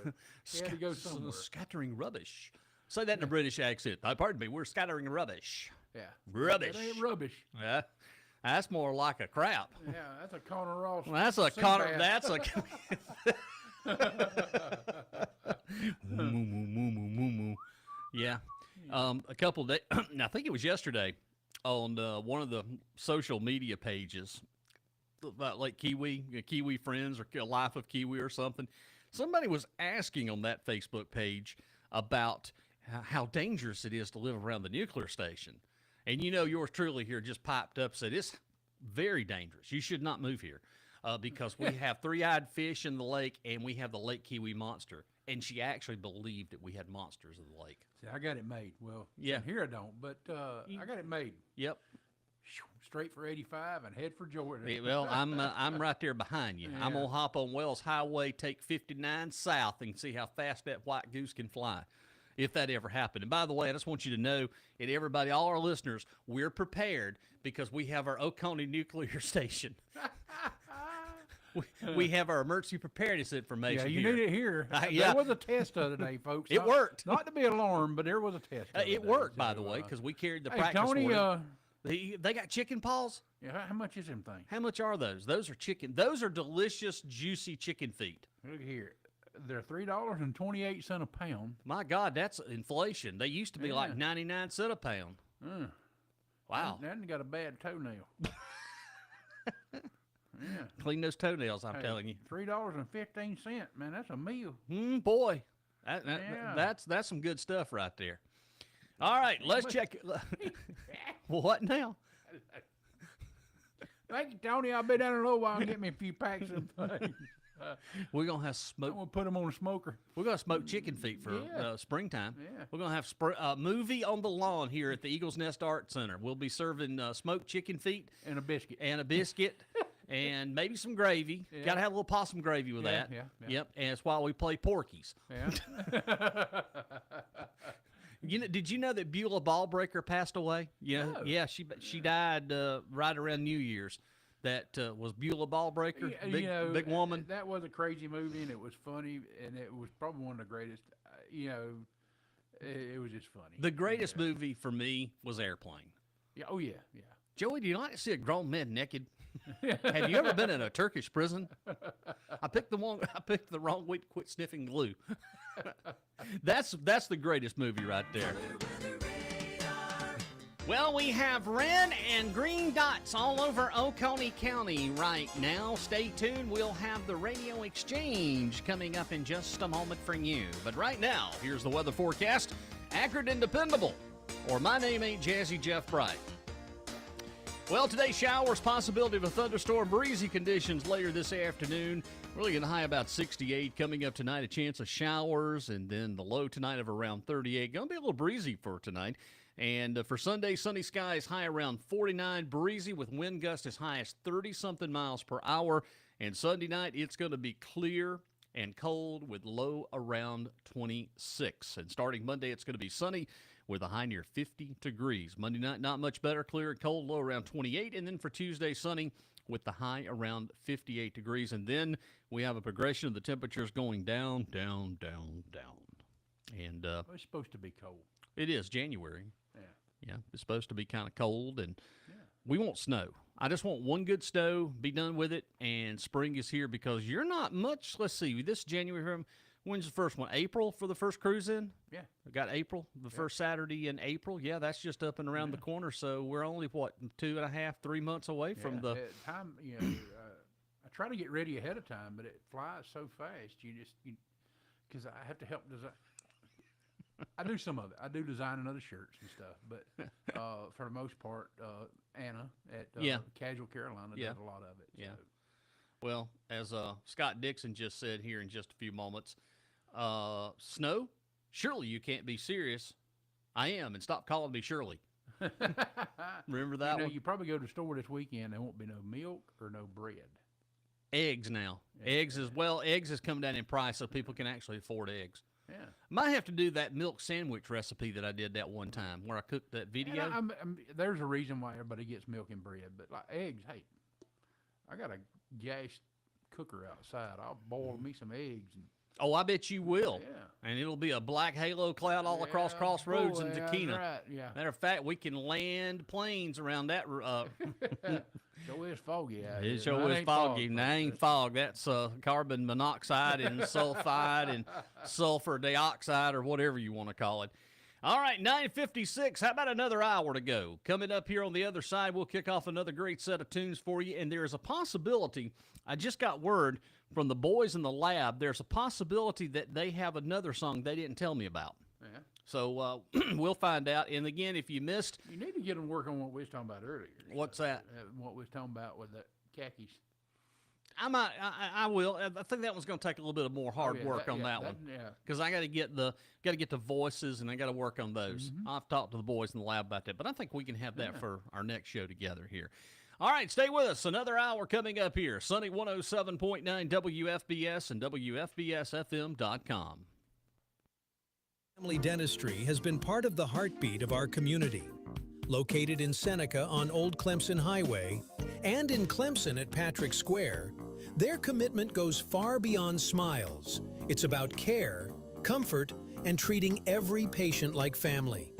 he had to go somewhere. Scattering rubbish. Say that in a British accent. Pardon me, we're scattering rubbish. Yeah. Rubbish. That ain't rubbish. Yeah. That's more like a crap. Yeah, that's a Connor Ross. Well, that's a sea Connor. bass. That's a. Moo, moo, moo, moo, moo, moo. Yeah. A couple of days, I think it was yesterday, on one of the social media pages, about like Kiwi Friends or Life of Kiwi or something. Somebody was asking on that Facebook page about how dangerous it is to live around the nuclear station. And yours truly here just piped up, said it's very dangerous. You should not move here because we have three-eyed fish in the lake and we have the Lake Kiwi monster. And she actually believed that we had monsters in the lake. See, I got it made. Well, Yeah. here I don't, but I got it made. Yep. Straight for 85 and head for Jordan. Yeah, well, I'm right there behind you. I'm Yeah. gonna hop on Wells Highway, take 59 south, and see how fast that white goose can fly, if that ever happened. And by the way, I just want you to know, and everybody, all our listeners, we're prepared because we have our Oconee Nuclear Station. We have our emergency preparedness information. Yeah, you here. need it here. Yeah. There was a test the other day, folks. It worked. Not to be alarmed, but there was a test. the other It day, worked, by so, the way, because we carried the hey, practice Tony, order. They got chicken paws. yeah, how much is them thing? How much are those? Those are chicken. Those are delicious, juicy chicken feet. Look here. They're $3.28 a pound. My God, that's inflation. They used to be like Yeah. 99 cents a pound. Wow. That got a bad toenail. Yeah. Clean those toenails, I'm Hey, telling you. $3.15, man. That's a meal. Boy, Yeah. that's some good stuff right there. All right, let's check. What now? Thank you, Tony. I'll be down in a little while and get me a few packs of things. We're gonna have I'm smoke. gonna put them on a smoker. We're gonna smoke chicken feet for Yeah. springtime. Yeah. We're gonna have movie on the lawn here at the Eagles Nest Art Center. We'll be serving smoked chicken feet And a biscuit. and a biscuit. And maybe some gravy. Yeah. Got to have a little possum gravy with Yeah, that. yeah. Yep. And it's while we play Porky's. Yeah. Did you know that Beulah Ballbreaker passed away? No. Yeah, she died right around New Year's. That was Beulah Ballbreaker, Yeah, big woman. That was a crazy movie, and it was funny, and it was probably one of the greatest. It was just funny. The greatest movie for me was Airplane. Yeah. Oh yeah. Yeah. Joey, do you like to see a grown man naked? Have you ever been in a Turkish prison? I picked the wrong week to quit sniffing glue. That's the greatest movie right there. Well, we have red and green dots all over Oconee County right now. Stay tuned. We'll have the radio exchange coming up in just a moment for you. But right now, here's the weather forecast. Accurate and dependable. Or my name ain't Jazzy Jeff Bright. Well, today, showers, possibility of a thunderstorm, breezy conditions later this afternoon. Really getting high about 68. Coming up tonight, a chance of showers, and then the low tonight of around 38. Going to be a little breezy for tonight. And for Sunday, sunny skies, high around 49, breezy with wind gusts as high as 30-something miles per hour. And Sunday night, it's going to be clear and cold with low around 26. And starting Monday, it's going to be sunny with a high near 50 degrees. Monday night, not much better, clear and cold, low around 28. And then for Tuesday, sunny with the high around 58 degrees. And then we have a progression of the temperatures going down, down, down, down. And It's supposed to be cold. it is January. Yeah. Yeah, it's supposed to be kind of cold, and we want snow. I just want one good snow, be done with it, and spring is here because you're not much. Let's see, this January, when's the first one? April for the first cruise in? Yeah. We got April, the first Saturday in April. Yeah, that's just up and around the corner, so we're only, 2.5, 3 months away from the... time. I try to get ready ahead of time, but it flies so fast. Because I have to help design. I do some of it. I do designing other shirts and stuff, but for the most part, Anna at Casual Carolina does a lot of it. Yeah. So. Well, as Scott Dixon just said here in just a few moments, snow? Surely you can't be serious. I am, and stop calling me Shirley. Remember that one? You probably go to the store this weekend, there won't be no milk or no bread. Eggs now. Eggs as well. Eggs has come down in price so people can actually afford eggs. Yeah. Might have to do that milk sandwich recipe that I did that one time where I cooked that video. There's a reason why everybody gets milk and bread, but like eggs, hey, I got a gas cooker outside. I'll boil me some eggs. Oh, I bet you will. Yeah. And it'll be a black halo cloud all across Crossroads and Takina. Right, yeah. Matter of fact, we can land planes around that. Sure is foggy out It here. sure That is ain't foggy. fog, That ain't fog. That's carbon monoxide and sulfide and sulfur dioxide or whatever you want to call it. All right, 9:56. How about another hour to go? Coming up here on the other side, we'll kick off another great set of tunes for you. And there is a possibility, I just got word from the boys in the lab, there's a possibility that they have another song they didn't tell me about. Yeah. So we'll find out. And again, if you missed, You need to get them work on what we was talking about earlier. What's that? What we was talking about with the khakis. I will. I think that one's going to take a little bit of more hard work on that one. Yeah. Because I got to get the voices and I got to work on those. I've talked to the boys in the lab about that, but I think we can have that for our next show together here. All right, stay with us. Another hour coming up here. Sunny 107.9 WFBS and WFBSFM.com. Family dentistry has been part of the heartbeat of our community. Located in Seneca on Old Clemson Highway and in Clemson at Patrick Square, their commitment goes far beyond smiles. It's about care, comfort, and treating every patient like family.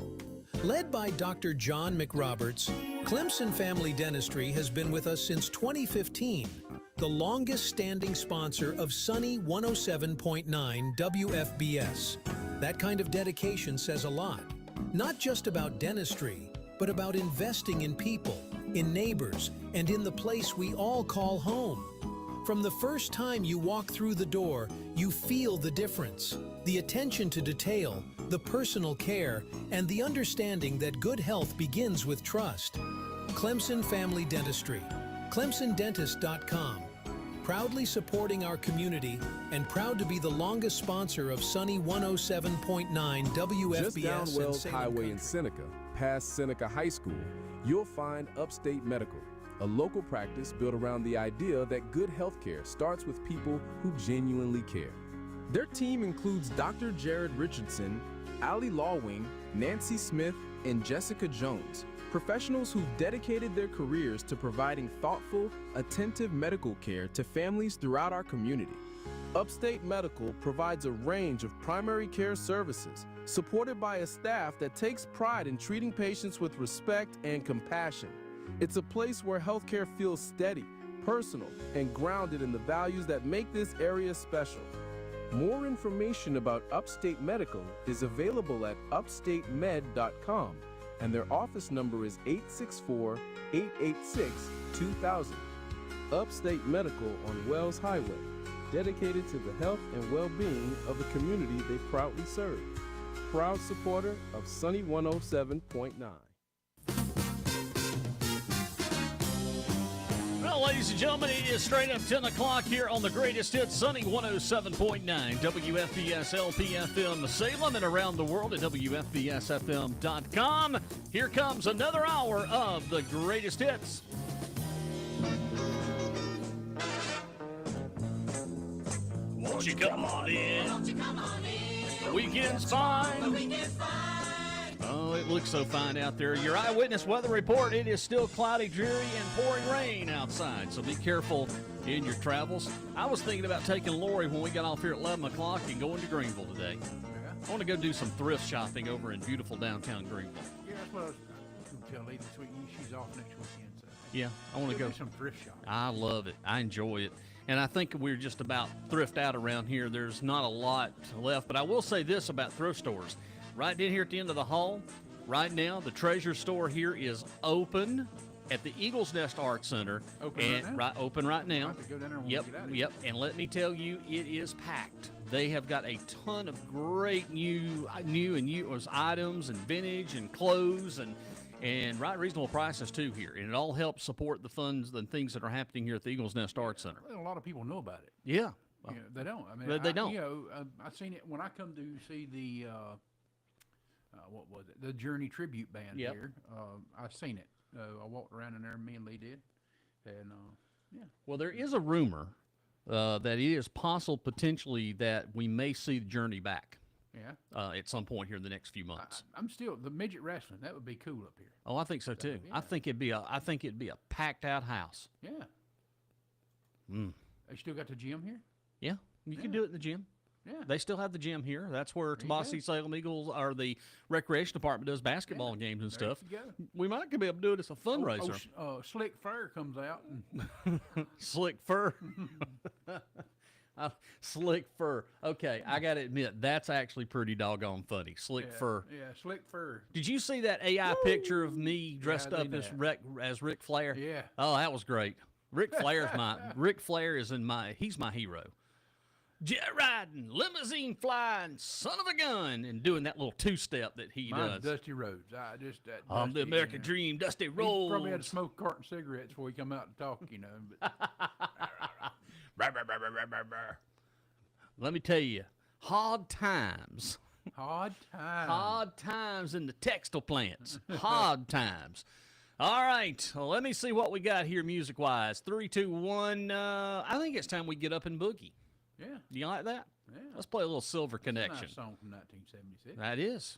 Led by Dr. John McRoberts, Clemson Family Dentistry has been with us since 2015, the longest-standing sponsor of Sunny 107.9 WFBS. That kind of dedication says a lot, not just about dentistry, but about investing in people, in neighbors, and in the place we all call home. From the first time you walk through the door, you feel the difference. The attention to detail, the personal care, and the understanding that good health begins with trust. Clemson Family Dentistry, ClemsonDentist.com. Proudly supporting our community and proud to be the longest sponsor of Sunny 107.9 WFBS. Just down and Wells Salem Highway in Country. Seneca, past Seneca High School, you'll find Upstate Medical, a local practice built around the idea that good healthcare starts with people who genuinely care. Their team includes Dr. Jared Richardson, Ali Lawwing, Nancy Smith, and Jessica Jones, professionals who've dedicated their careers to providing thoughtful, attentive medical care to families throughout our community. Upstate Medical provides a range of primary care services, supported by a staff that takes pride in treating patients with respect and compassion. It's a place where healthcare feels steady, personal, and grounded in the values that make this area special. More information about Upstate Medical is available at upstatemed.com, and their office number is 864-886-2000. Upstate Medical on Wells Highway, dedicated to the health and well-being of the community they proudly serve. Proud supporter of Sunny 107.9. Well, ladies and gentlemen, it is straight up 10 o'clock here on the greatest hits, Sunny 107.9, WFBS LPFM Salem, and around the world at WFBSFM.com. Here comes another hour of the greatest hits. Won't you come on in? Won't you come on in? The weekend's fine. The weekend's fine. Oh, it looks so fine out there. Your eyewitness weather report, it is still cloudy, dreary, and pouring rain outside, so be careful in your travels. I was thinking about taking Lori when we got off here at 11 o'clock and going to Greenville today. Yeah. I want to go do some thrift shopping over in beautiful downtown Greenville. Yeah, that's what I was going to tell Lady this week. She's off next weekend, so Yeah, I want to go. do some thrift shopping. I love it. I enjoy it. And I think we're just about thrift out around here. There's not a lot left, but I will say this about thrift stores. Right in here at the end of the hall, right now, the Treasure Store here is open at the Eagles Nest Art Center. Open right now? Open right now. I'll have to go down there when we Yep, get out of yep. And let me tell you, it is packed. They have got a ton of great new items and vintage and clothes and right reasonable prices too here. And it all helps support the funds and things that are happening here at the Eagles Nest Art Center. Well, a lot of people know about it. Yeah. You know, they don't. I mean, They don't. You know, I seen it when I come to see the what was it? The Journey tribute band Yep. here. I seen it. I walked around in there. Me and Lee did, and yeah. Well, there is a rumor that it is possible potentially that we may see the Journey back Yeah. at some point here in the next few months. I'm still the midget wrestling. That would be cool up here. Oh, I think so too. yeah. I think it'd be a packed out house. Yeah. Mm. They still got the gym here. Yeah, you can Yeah. do it in the gym. Yeah. They still have the gym here. That's where There you go. Tomasi Salem Eagles or the recreation department does basketball games and There stuff. you go. We might be able to do it as a fundraiser. Slick Fur comes out. Slick fur. Slick fur. Okay, I got to admit, that's actually pretty doggone funny. Slick fur. Yeah, Slick Fur. Did you see that AI picture of me dressed I up did as Ric Flair? Yeah. Oh, that was great. Ric Flair is he's my hero. Jet riding, limousine flying, son of a gun, and doing that little two-step that he Mine's does. Dusty Rhodes. I'm the Dusty, American you know. Dream, Dusty He probably had to Rhodes. smoke a carton of cigarettes before he come out and talk, you know. But Let me tell you, hard times. hard time. Hard times in the textile plants. Hard times. All right. Well, let me see what we got here music-wise. 3, 2, 1. I think it's time we get up and boogie. Yeah. Do you like that? Yeah. Let's play a little Silver It's a nice Connection. song from 1976. That is.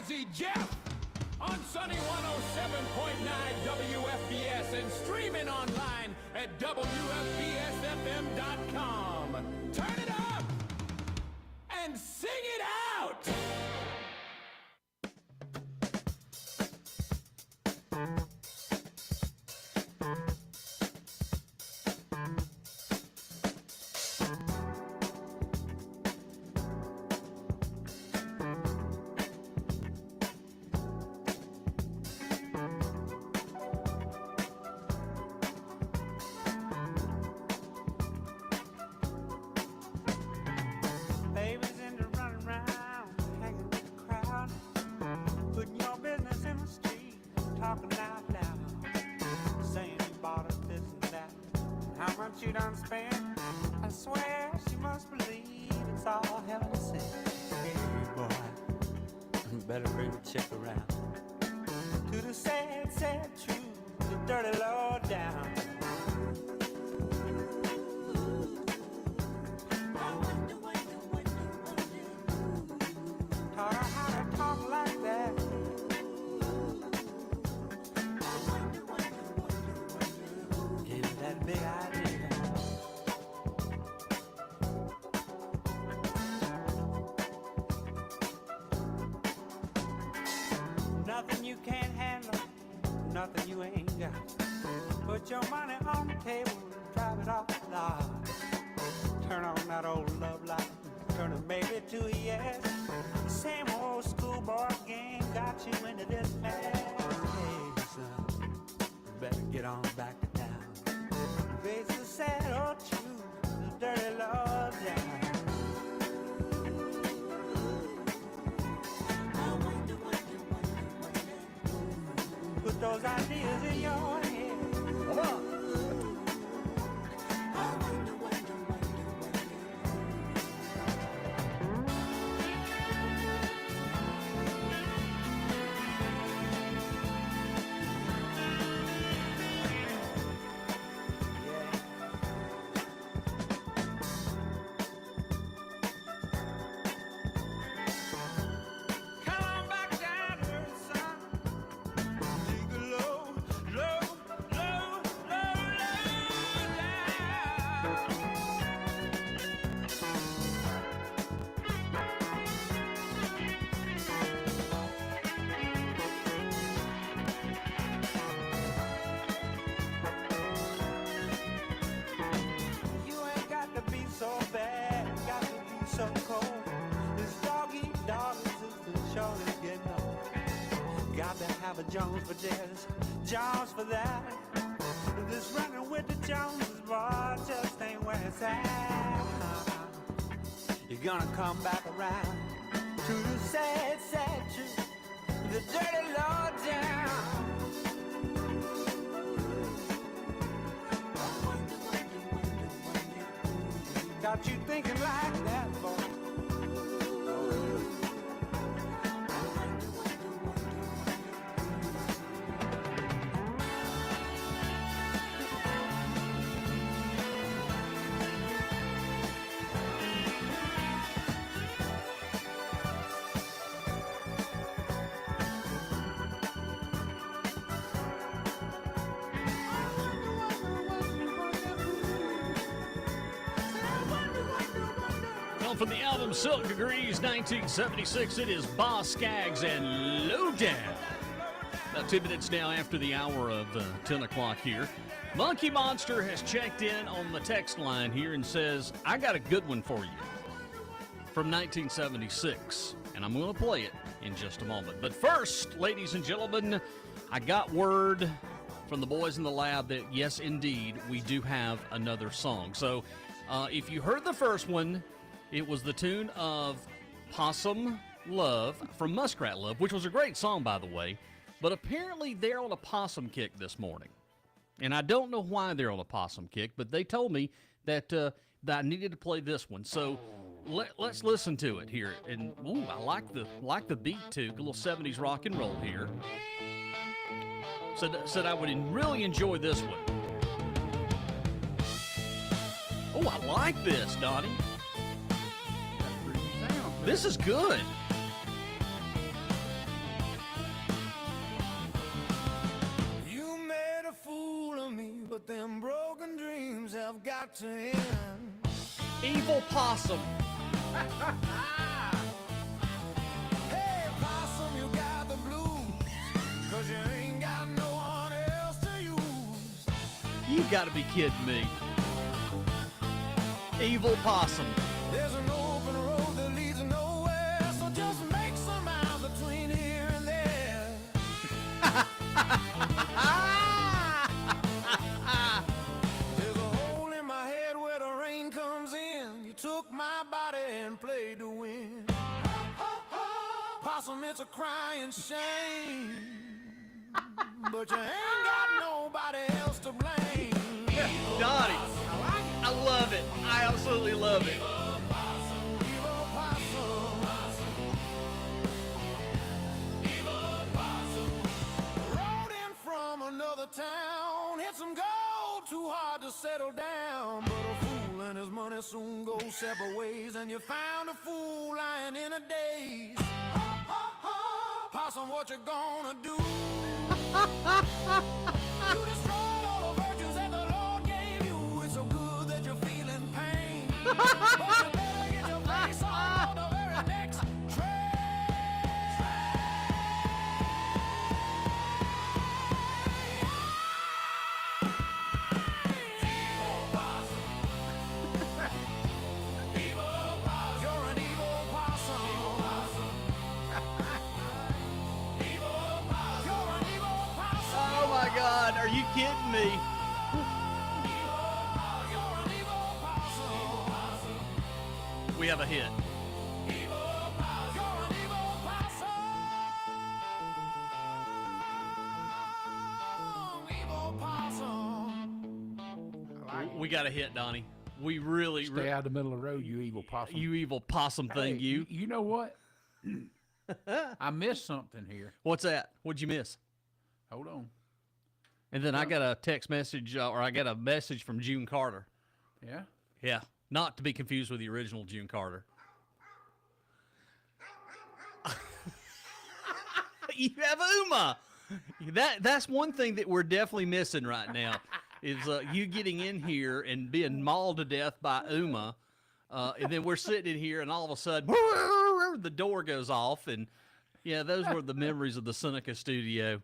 Jazzy Jeff on Sunny 107.9 WFBS and streaming online at WFBSFM.com. Turn it up and sing it out. Babies into running around, hanging with the crowd, putting your business in the street, talking out loud, saying you bought us this and that, how much you done spent. I swear she must believe it's all heaven sent. Hey boy, you better bring the chick around to the sad, sad truth, the dirty low down. Taught her how to talk like that. Gave her that big idea. Nothing you can't handle, nothing you ain't got. Put your money on the table and drive it off the lot. Turn on that old love light, turn a maybe to a yes. Same old schoolboy game got you into this mess. Hey, son, you better get on back to town. Face the sad old truth, the dirty law down. Put those ideas in your head. Come on. Come on back down to earth, son. Take a low, low, low, low, low down. You ain't got to be so bad, got to be so cold. This dog eat dog resistance sure is getting old. Got to have a Jones for this, Jones for that. This running with the Joneses, boy, just ain't where it's at. You're gonna come back around to the sad, sad truth, the dirty law down. Got you thinking like that, boy. Well, from the album Silk Degrees 1976, it is Boss Skaggs and Lowdown. About 2 minutes now after the hour of 10 o'clock here. Monkey Monster has checked in on the text line here and says, I got a good one for you from 1976, and I'm going to play it in just a moment. But first, ladies and gentlemen, I got word from the boys in the lab that, yes, indeed, we do have another song. So if you heard the first one, it was the tune of Possum Love from Muskrat Love, which was a great song, by the way. But apparently they're on a possum kick this morning. And I don't know why they're on a possum kick, but they told me that, that I needed to play this one. So let's listen to it here. And ooh, I like the beat too. A little 70s rock and roll here. Said I would really enjoy this one. Oh, I like this, Donnie. That's pretty sound. This is good. got to end. Evil possum. Hey, possum, you got the blues, 'cause you ain't got no one else to use. You got to be kidding me. Evil possum. There's an open road that leads nowhere, so just make some miles between here and there. There's a hole in my head where the rain comes in. You took my body and played to win. Possum, it's a crying shame, but you ain't got nobody else to blame. Donnie, I love it. I absolutely love it. Evil possum. Rode in from another town, hit some gold, too hard to settle down. But a fool and his money soon go separate ways, and you found a fool lying in a daze. Possum, what you gonna do? You destroyed all the virtues that the Lord gave you. It's so good that you're feeling pain. But you better get your face on the very next train. Evil possum. Evil possum. You're an evil possum. Evil possum. You're an evil possum. Oh my God, are you kidding me? You're an evil possum. We have a hit. Evil possum. You're an evil possum. Evil possum. We got a hit, Donnie. We really, Stay out of the middle of the road, you evil possum. you evil possum thing, Hey, you. You know what? I missed something here. What's that? What'd you miss? Hold on. And then I got a text message, or I got a message from June Carter. Yeah? Yeah, not to be confused with the original June Carter. You have Uma. That's one thing that we're definitely missing right now is you getting in here and being mauled to death by Uma, and then we're sitting in here and all of a sudden the door goes off, and yeah, those were the memories of the Seneca studio.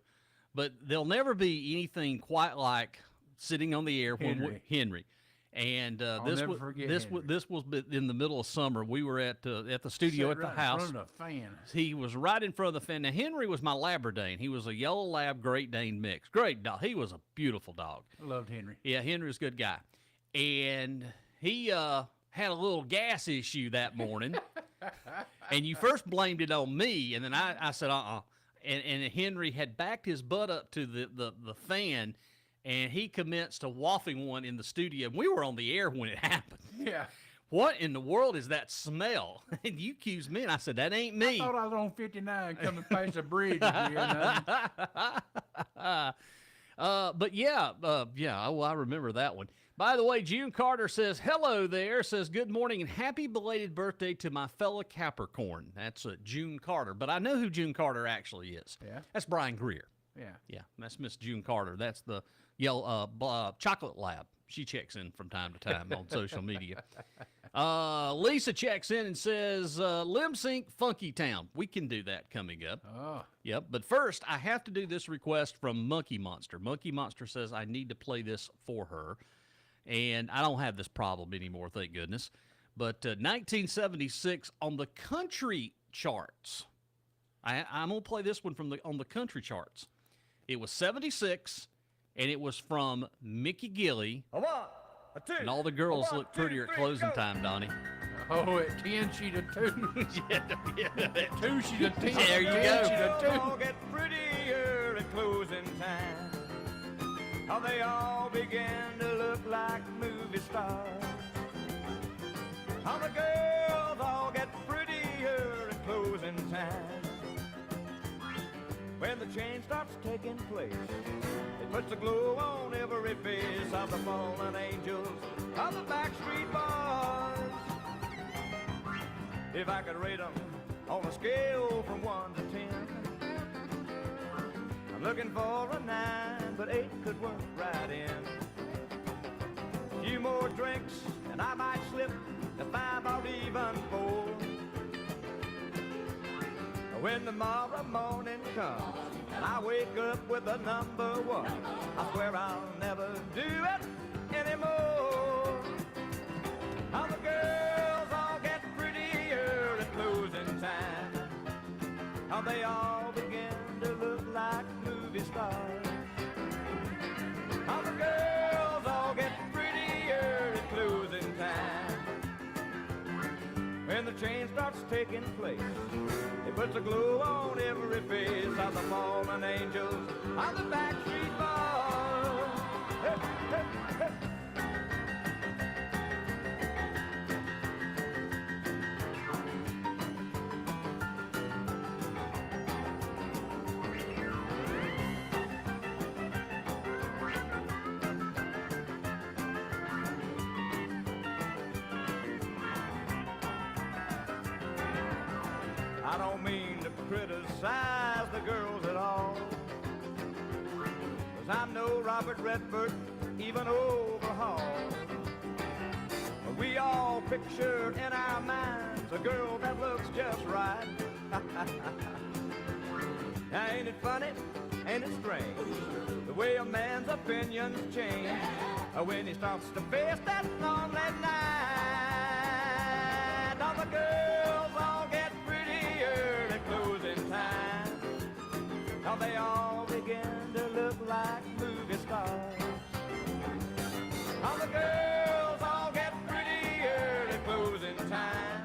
But there'll never be anything quite like sitting on the air when Henry. And this never was forget this Henry. was this was in the middle of summer. We were at the studio at the Right house. in front of the fan. He was right in front of the fan. Now, Henry was my Labradane. He was a yellow lab, Great Dane mix. Great dog. He was a beautiful dog. I loved Henry. Yeah, Henry was a good guy. And he had a little gas issue that morning. And you first blamed it on me, and then I said, And Henry had backed his butt up to the fan, and he commenced to waffing one in the studio. We were on the air when it happened. Yeah. What in the world is that smell? And you accused me, and I said, that ain't me. I thought I was on 59 coming past the bridge. But yeah, I remember that one. By the way, June Carter says, hello there, says, good morning and happy belated birthday to my fellow Capricorn. That's June Carter, but I know who June Carter actually is. Yeah. That's Brian Greer. Yeah. Yeah, that's Miss June Carter. That's the yellow chocolate lab. She checks in from time to time on social media. Lisa checks in and says, Limb Sync Funky Town. We can do that coming up. Oh. Yep, but first, I have to do this request from Monkey Monster. Monkey Monster says I need to play this for her, and I don't have this problem anymore, thank goodness. But 1976 on the country charts, I'm going to play this one on the country charts. It was 76, and it was from Mickey Gilley. A 1, a 2. And all the girls A 1, look prettier 2, at 3, closing go. time, Donnie. Oh, at 10, she'd a 2. Yeah. 2, she'd a 10. There you 10, go. she'd a 2. All get prettier at closing time. How they all began to look like movie stars. How the girls all get prettier at closing time. When the change starts taking place, it puts a glow on every face of the fallen angels of the backstreet boys. If I could rate them on a scale from 1 to 10, I'm looking for a 9, but 8 could work right in. Few more drinks, and I might slip to 5 or even 4. When tomorrow morning comes and I wake up with the number 1, I swear I'll never do it anymore. How the girls all get prettier at closing time. How they all begin to look like movie stars. How the girls all get prettier at closing time. When the change starts taking place, it puts a glow on every face of the fallen angels on the backstreet bars. Hey, hey, hey. I don't mean to criticize the girls at all, 'cause I'm no Robert Redford, even Overhaul. But we all picture in our minds a girl that looks just right. Now ain't it funny, ain't it strange, the way a man's opinions change when he starts to face that lonely night. All the girls all get prettier at closing time. Now they all begin to look like movie stars. All the girls all get prettier at closing time.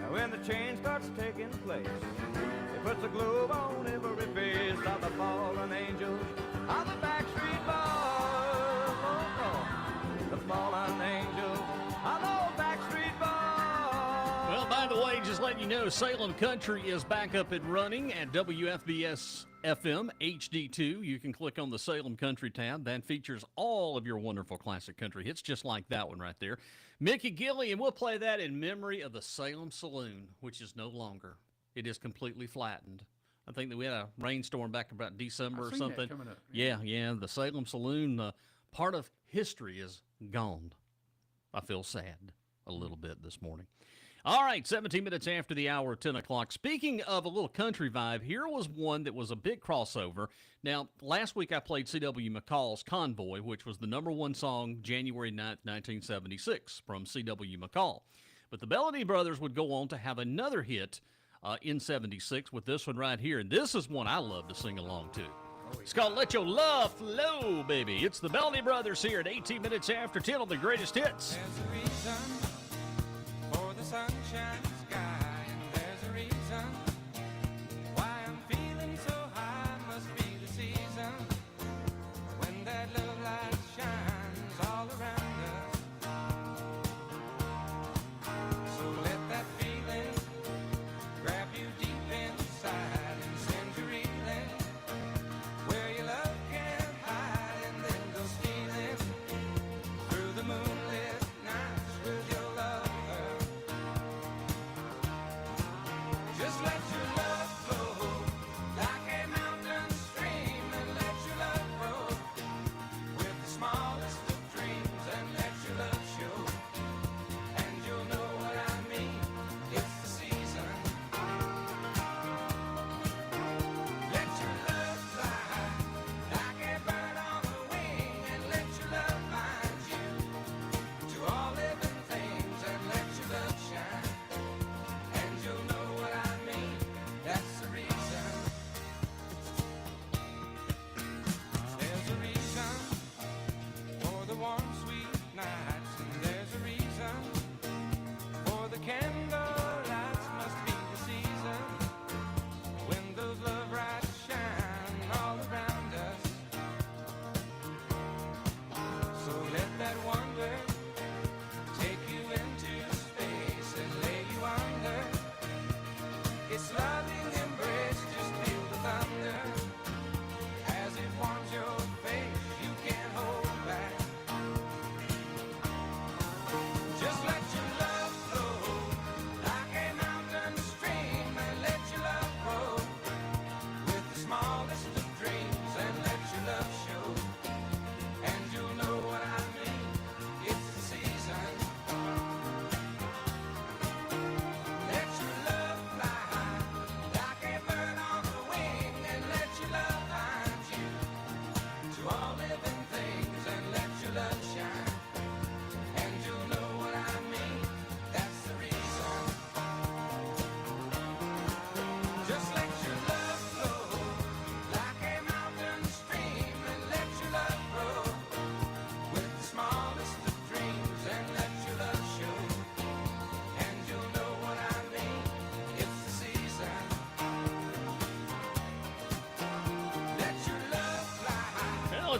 When the change starts taking place, it puts a globe on every face of the fallen angels on the backstreet bars. Oh, oh. The fallen angels on those backstreet bars. Well, by the way, just letting you know, Salem Country is back up and running at WFBS FM HD2. You can click on the Salem Country tab. That features all of your wonderful classic country hits, just like that one right there. Mickey Gilly, and we'll play that in memory of the Salem Saloon, which is no longer. It is completely flattened. I think that we had a rainstorm back about December or seen that something. coming up. Yeah. The Salem Saloon, part of history is gone. I feel sad a little bit this morning. All right, 17 minutes after the hour, 10 o'clock. Speaking of a little country vibe, here was one that was a big crossover. Now, last week I played C.W. McCall's Convoy, which was the #1 song January 9th, 1976 from C.W. McCall. But the Bellamy Brothers would go on to have another hit in 76 with this one right here. And this is one I love to sing along to. It's called Let Your Love Flow, baby. It's the Bellamy Brothers here at 18 minutes after 10 on the greatest hits. There's a reason for the sunshine sky, and there's a reason why I'm feeling so high. Must be the season when that love light shines all around us. So let that feeling grab you deep inside and send you reeling where your love can't hide, and then go stealing through the moonlit nights with your lover.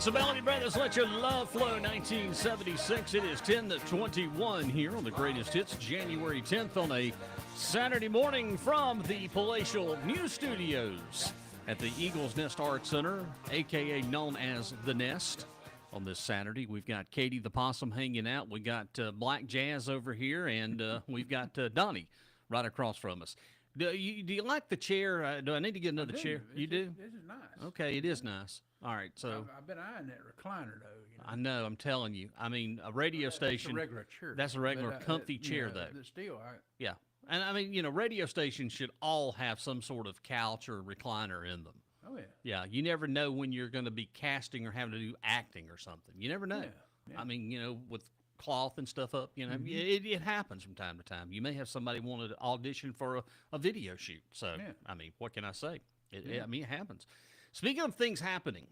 It's the Melody Brothers. Let your love flow. 1976. It is 10:21 here on the Greatest Hits, January 10th on a Saturday morning from the Palatial News Studios at the Eagles Nest Art Center, a.k.a. known as The Nest. On this Saturday, we've got Katie the Possum hanging out. We got Black Jazz over here, and we've got Donnie right across from us. Do you like the chair? Do I need to get another chair? You do? This is nice. Okay, it is nice. All right, so I've been eyeing that recliner, though. You know? I know, I'm telling you. I mean, a radio station. That's a regular chair. That's a regular But, comfy you chair, know, though. but still, Yeah. And I mean, radio stations should all have some sort of couch or recliner in them. oh, yeah. Yeah, you never know when you're going to be casting or having to do acting or something. You never know. Yeah. I mean, with cloth and stuff up, Mm-hmm. it happens from time to time. You may have somebody want to audition for a video shoot. So, Yeah. I mean, what can I say? I mean, it happens. Speaking of things happening,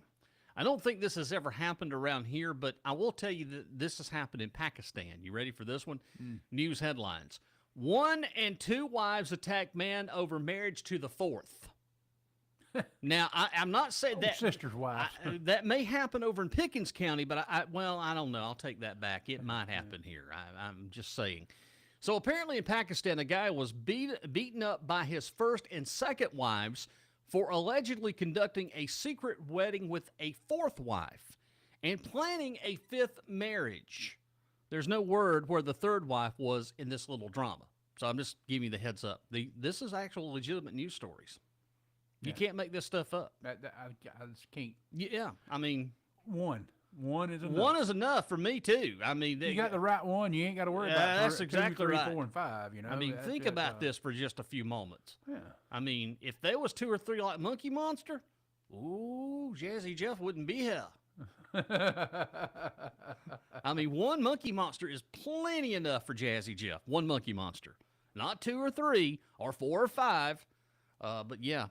I don't think this has ever happened around here, but I will tell you that this has happened in Pakistan. You ready for this one? News headlines. 1 and 2 wives attack man over marriage to the 4th. Now, I'm not saying that sister's wives. that may happen over in Pickens County, but I don't know. I'll take that back. It might happen here. I'm just saying. So apparently in Pakistan, a guy was beaten up by his first and second wives for allegedly conducting a secret wedding with a 4th wife and planning a 5th marriage. There's no word where the 3rd wife was in this little drama. So I'm just giving you the heads up. This is actual legitimate news stories. You can't make this stuff up. I just can't. Yeah, I mean, One is enough. one is enough for me too. I mean, You got the right one. You ain't got to worry about that's two, exactly 3, right. 4, and 5. You know. I mean, think about this for just a few moments. Yeah. I mean, if there was 2 or 3 like Monkey Monster, ooh, Jazzy Jeff wouldn't be here. I mean, 1 Monkey Monster is plenty enough for Jazzy Jeff. 1 Monkey Monster, not 2 or 3 or 4 or 5. But yeah,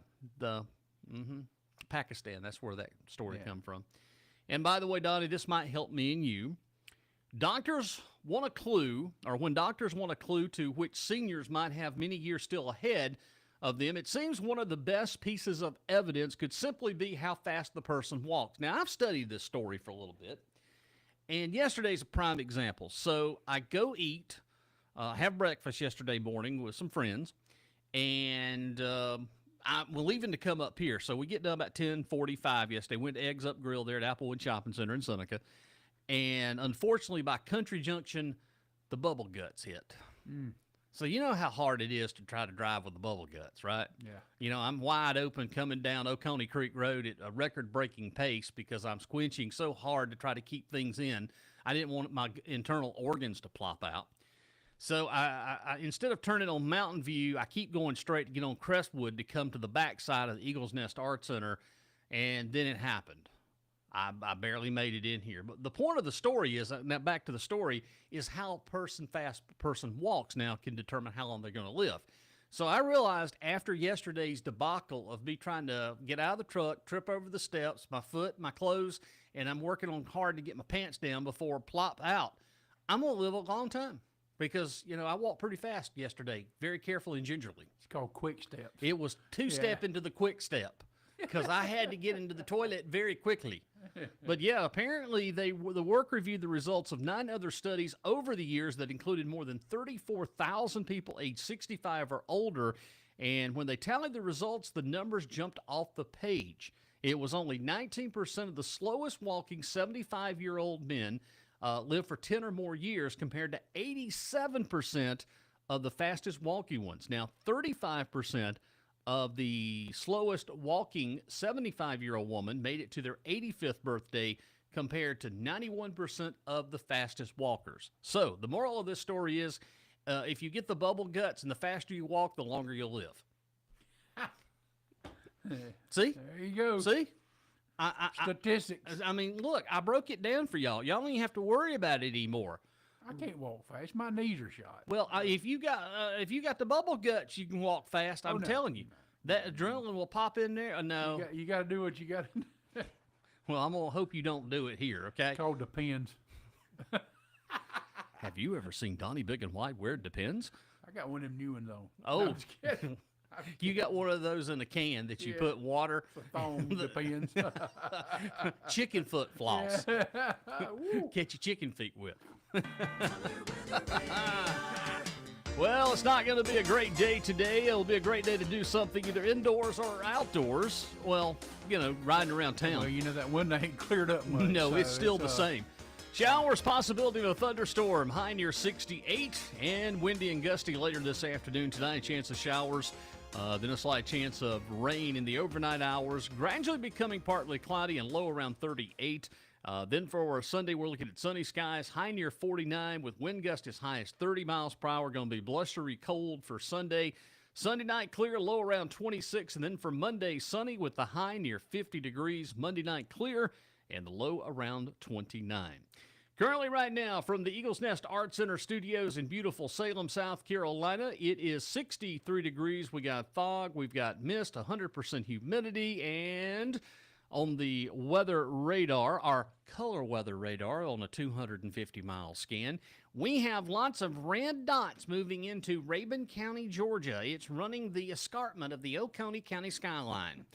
Pakistan. That's where that story come from. And by the way, Donnie, this might help me and you. Doctors want a clue, or when doctors want a clue to which seniors might have many years still ahead of them, it seems one of the best pieces of evidence could simply be how fast the person walks. Now, I've studied this story for a little bit, and yesterday's a prime example. So I go eat, have breakfast yesterday morning with some friends, and we're leaving to come up here. So we get done about 10:45 yesterday. Went to Eggs Up Grill there at Applewood Shopping Center in Seneca. And unfortunately, by Country Junction, the bubble guts hit. So you know how hard it is to try to drive with the bubble guts, right? Yeah. I'm wide open coming down Oconee Creek Road at a record-breaking pace because I'm squinching so hard to try to keep things in. I didn't want my internal organs to plop out. So I instead of turning on Mountain View, I keep going straight to get on Crestwood to come to the backside of the Eagles Nest Art Center, and then it happened. I barely made it in here. But the point of the story is, now back to the story, is how fast a person walks now can determine how long they're going to live. So I realized after yesterday's debacle of me trying to get out of the truck, trip over the steps, my foot, my clothes, and I'm working on hard to get my pants down before plop out, I'm going to live a long time. Because, I walked pretty fast yesterday, very carefully and gingerly. It's called quick steps. It was 2-step into the quick step because I had to get into the toilet very quickly. But yeah, apparently the work reviewed the results of 9 other studies over the years that included more than 34,000 people aged 65 or older. And when they tallied the results, the numbers jumped off the page. It was only 19% of the slowest walking 75-year-old men live for 10 or more years compared to 87% of the fastest walking ones. Now, 35% of the slowest walking 75-year-old woman made it to their 85th birthday compared to 91% of the fastest walkers. So the moral of this story is if you get the bubble guts and the faster you walk, the longer you'll live. See? There you go. See? Statistics. I mean, look, I broke it down for y'all. Y'all don't even have to worry about it anymore. I can't walk fast. My knees are shot. Well, if you got the bubble guts, you can walk fast. I'm telling you, that adrenaline will pop in there. No, you got to do what you got to do. Well, I'm gonna hope you don't do it here. Okay. It's called Depends. Have you ever seen Donnie Big and White wear Depends? I got one of them new ones on. Oh. No, I'm just kidding. You got one of those in a can that you Yeah. put water, The foam depends. chicken foot floss. Woo. Catch your chicken feet with. Well, it's not going to be a great day today. It'll be a great day to do something either indoors or outdoors. Well, riding around town. Well, that window ain't cleared up much. No, so it's still the same. Showers, possibility of a thunderstorm, high near 68, and windy and gusty later this afternoon. Tonight, chance of showers, then a slight chance of rain in the overnight hours, gradually becoming partly cloudy and low around 38. Then for Sunday, we're looking at sunny skies, high near 49, with wind gusts as high as 30 miles per hour. Going to be blustery cold for Sunday. Sunday night, clear, low around 26. And then for Monday, sunny with the high near 50 degrees. Monday night, clear, and the low around 29. Currently right now from the Eagles Nest Art Center studios in beautiful Salem, South Carolina, it is 63 degrees. We got fog, we've got mist, 100% humidity, and on the weather radar, our color weather radar on a 250-mile scan, we have lots of red dots moving into Rabun County, Georgia. It's running the escarpment of the Oconee County skyline.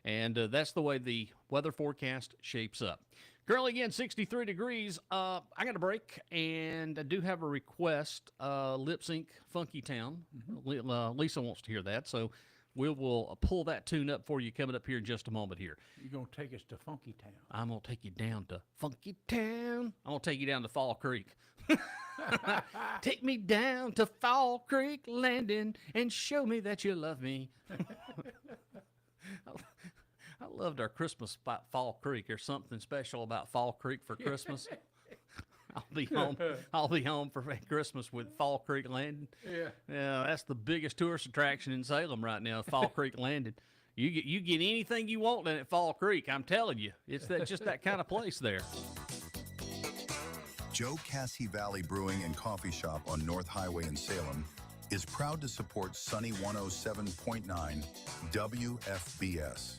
And that's the way the weather forecast shapes up. Currently, again, 63 degrees. I got a break, and I do have a request, lip sync Funky Town. Lisa wants to hear that, so we will pull that tune up for you coming up here in just a moment here. You're going to take us to Funky Town. I'm going to take you down to Funky Town. I'm going to take you down to Fall Creek. Take me down to Fall Creek Landing and show me that you love me. I loved our Christmas spot, Fall Creek. There's something special about Fall Creek for Christmas. I'll be home for Christmas with Fall Creek Landing. Yeah, that's the biggest tourist attraction in Salem right now, Fall Creek Landing. You get anything you want in at Fall Creek. I'm telling you, it's just that kind of place there. Joe Cassie Valley Brewing and Coffee Shop on North Highway in Salem is proud to support Sunny 107.9 WFBS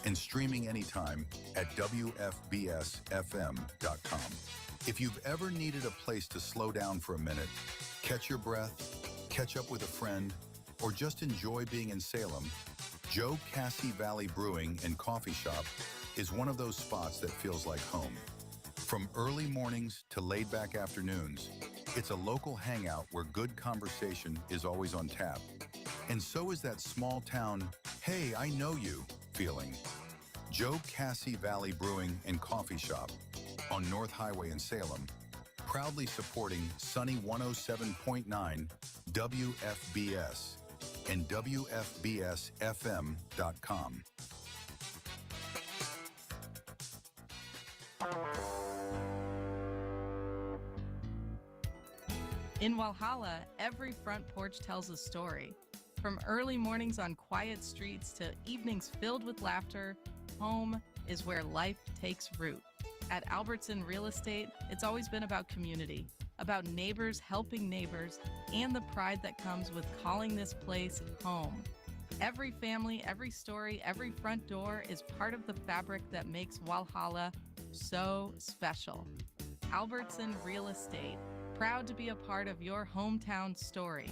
and streaming anytime at WFBSFM.com. If you've ever needed a place to slow down for a minute, catch your breath, catch up with a friend, or just enjoy being in Salem, Joe Cassie Valley Brewing and Coffee Shop is one of those spots that feels like home. From early mornings to laid-back afternoons, it's a local hangout where good conversation is always on tap. And so is that small town, hey, I know you feeling. Joe Cassie Valley Brewing and Coffee Shop on North Highway in Salem, proudly supporting Sunny 107.9 WFBS and WFBSFM.com. In Walhalla, every front porch tells a story. From early mornings on quiet streets to evenings filled with laughter, home is where life takes root. At Albertson Real Estate, it's always been about community, about neighbors helping neighbors, and the pride that comes with calling this place home. Every family, every story, every front door is part of the fabric that makes Walhalla so special. Albertson Real Estate, proud to be a part of your hometown story.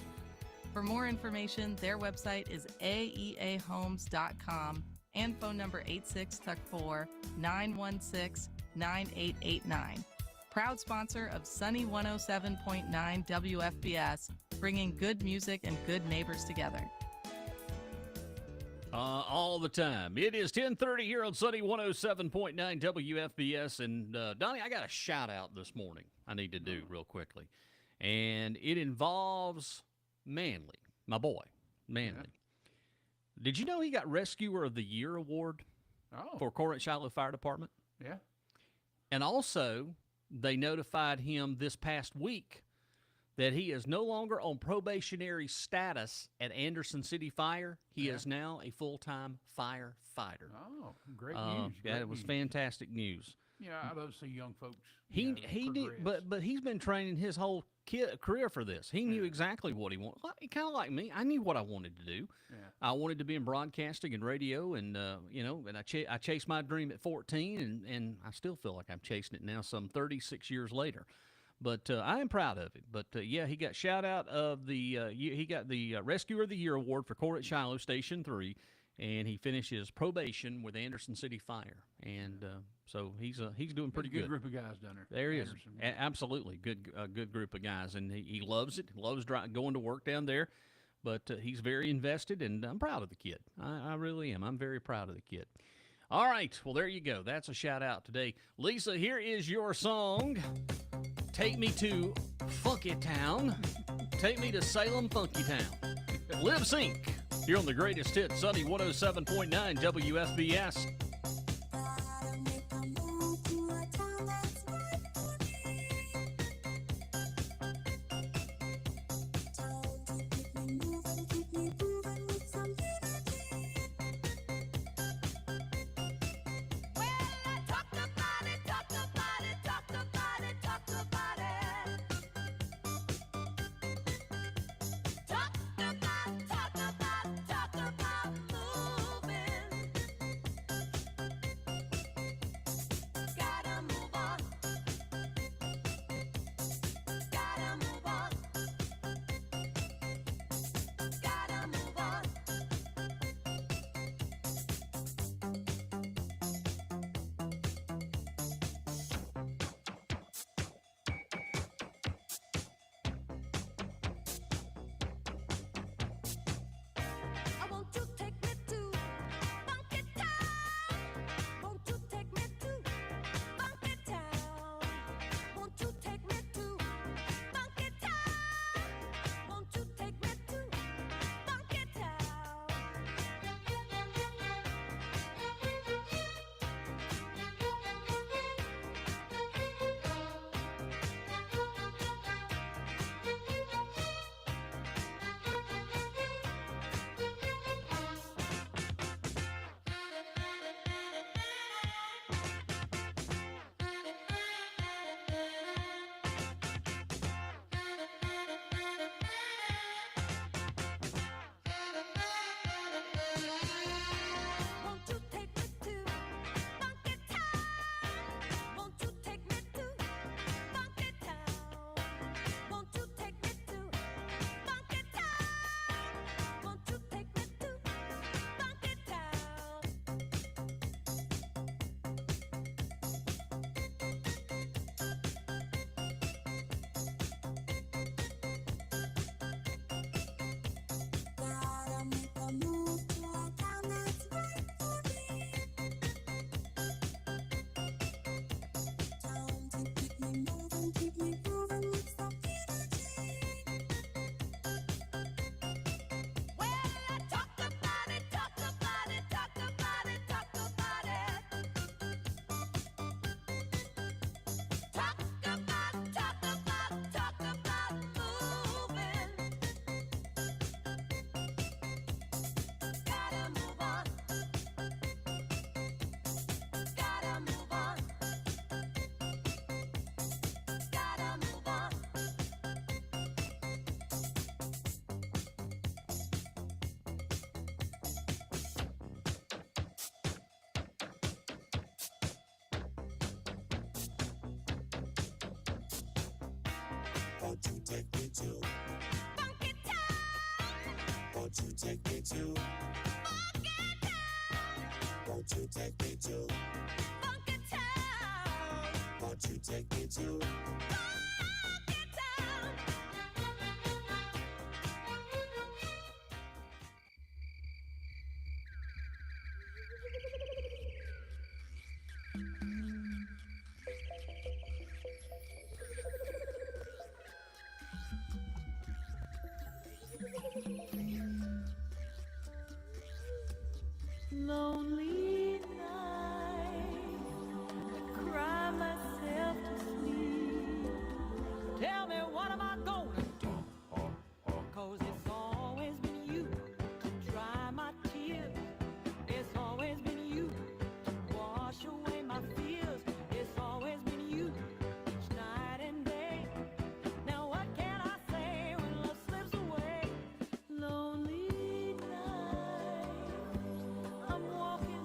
For more information, their website is aeahomes.com and phone number 86-916-9889. Proud sponsor of Sunny 107.9 WFBS, bringing good music and good neighbors together. All the time. It is 10:30 here on Sunny 107.9 WFBS. And Donnie, I got a shout out this morning I need to do real quickly. And it involves Manley, my boy, Manley. Yeah. Did you know he got Rescuer of the Year award for Corinth Shiloh Fire Department? Yeah. And also, they notified him this past week that he is no longer on probationary status at Anderson City Fire. He is now a full-time firefighter. Oh, great news. Yeah, it was fantastic news. Yeah, I love to see young folks. He did, but he's been training his whole career for this. He knew exactly what he wanted. Kind of like me, I knew what I wanted to do. Yeah. I wanted to be in broadcasting and radio, and and I chased my dream at 14, and I still feel like I'm chasing it now, some 36 years later. But I am proud of him. But yeah, he got shout out of he got the Rescuer of the Year award for Court at Shiloh Station 3, and he finished his probation with Anderson City Fire, and so he's doing pretty good. good. Group of guys down there. There he is. Anderson. Absolutely good group of guys, and he loves it. Loves going to work down there. But he's very invested, and I'm proud of the kid. I really am. I'm very proud of the kid. All right, well, there you go. That's a shout-out today. Lisa, here is your song, Take Me to Funky Town. Take Me to Salem Funky Town. Lip Sync, here on the Greatest Hits, Sunny 107.9 WFBS. Won't you take me to Funky Town? Won't you take me to Funky Town? Won't you take me to Funky Town? Won't you take me to Funky Town? Lonely night, I cry myself to sleep. Tell me, what am I gonna do? 'Cause it's always been you to dry my tears. It's always been you to wash away my fears. It's always been you each night and day. Now what can I say when love slips away? Lonely night, I'm walking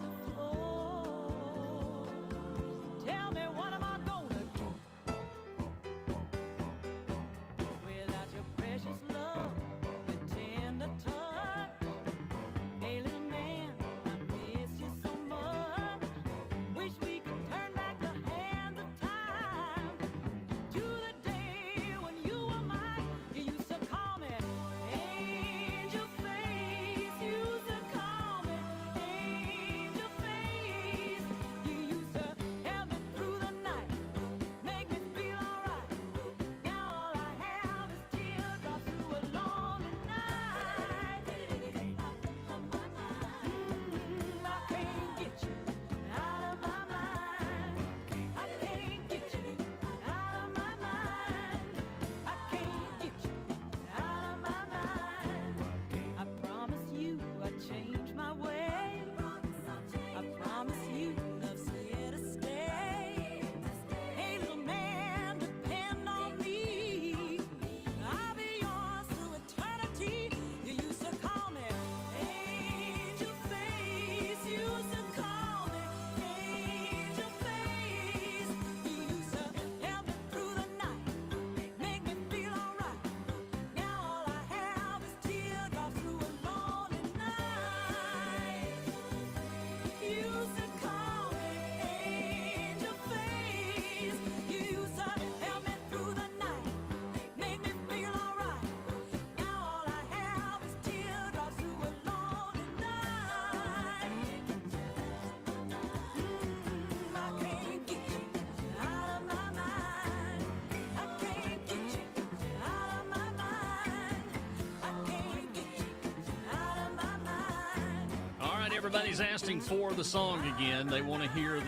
right, everybody's asking for the song again. They want to hear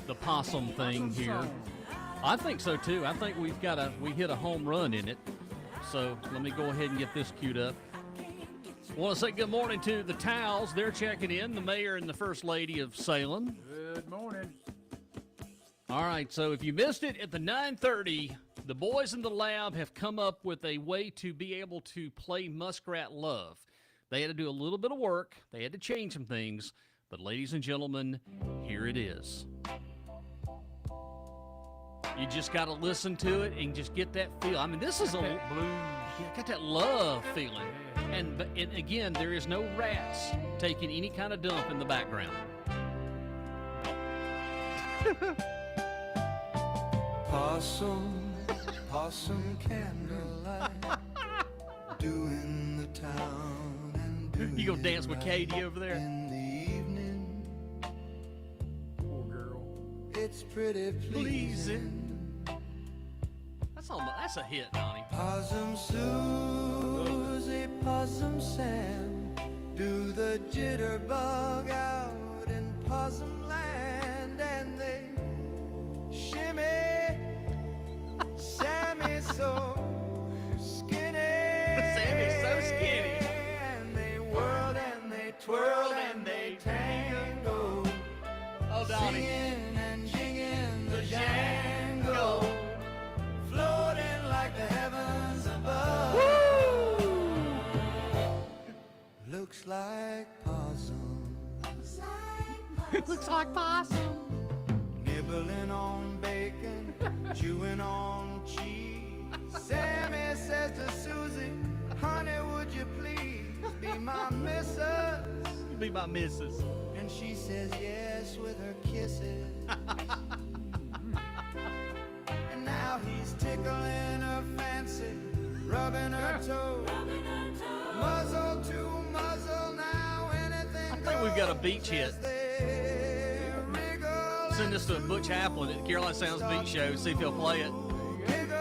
the possum thing here. I think so too. I think we hit a home run in it. So let me go ahead and get this queued up. Want to say good morning to the Towels. They're checking in. The mayor and the first lady of Salem. Good morning. All right. So if you missed it at the 9:30, the boys in the lab have come up with a way to be able to play Muskrat Love. They had to do a little bit of work. They had to change some things. But ladies and gentlemen, here it is. You just got to listen to it and just get that feel. I mean, this is a blues. You got that love feeling. And again, there is no rats taking any kind of dump in the background. Possum, possum candlelight, doing the town and doing You gonna dance with Katie over there? in the evening. Poor girl. It's pretty pleasing. That's a hit, Donnie. Possum Susie, Possum Sam, do the jitterbug out in Possum Land, and they shimmy. Sammy's so skinny. Sammy's so skinny. And they whirl and they twirl and they tango. Oh, Donnie. Singing and jinging the jango. Floating like the heavens above. Looks like possum. Looks like possum. Nibbling on bacon, chewing on cheese. Sammy says to Susie, honey, would you please be my missus? Be my missus. And she says yes with her kisses. And now he's tickling her fancy, rubbing her toe. Muzzle to muzzle now, anything I think we've got a beach hit. Send this to Butch Haplin at the Carolina Sounds Beach Show. See if he'll play it. Giggle,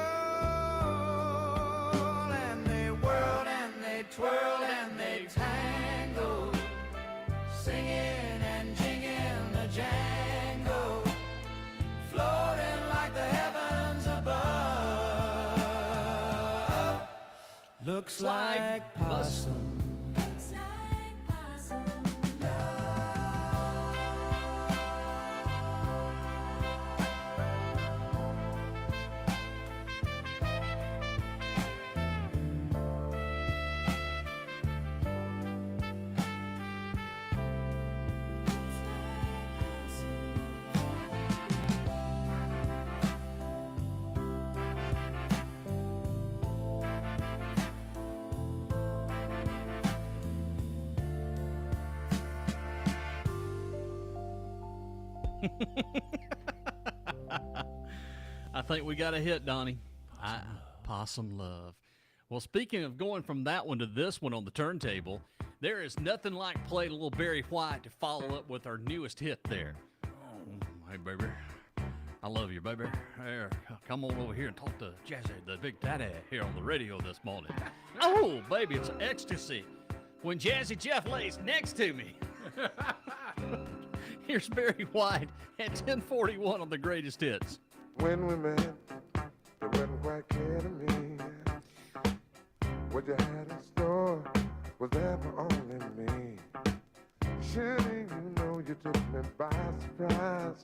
and they whirl and they twirl and they tango, singing and jinging the jango, floating like the heavens above. Looks like possum. I think we got a hit, Donnie. Possum Love. Well, speaking of going from that one to this one on the turntable, there is nothing like playing a little Barry White to follow up with our newest hit there. Hey, baby. I love you, baby. Here, come on over here and talk to Jazzy, the big daddy, here on the radio this morning. Oh, baby, it's ecstasy when Jazzy Jeff lays next to me. Here's Barry White at 10:41 on the greatest hits. When we met, it wasn't quite clear to me what you had in store was there for only me. Surely you know you took me by surprise.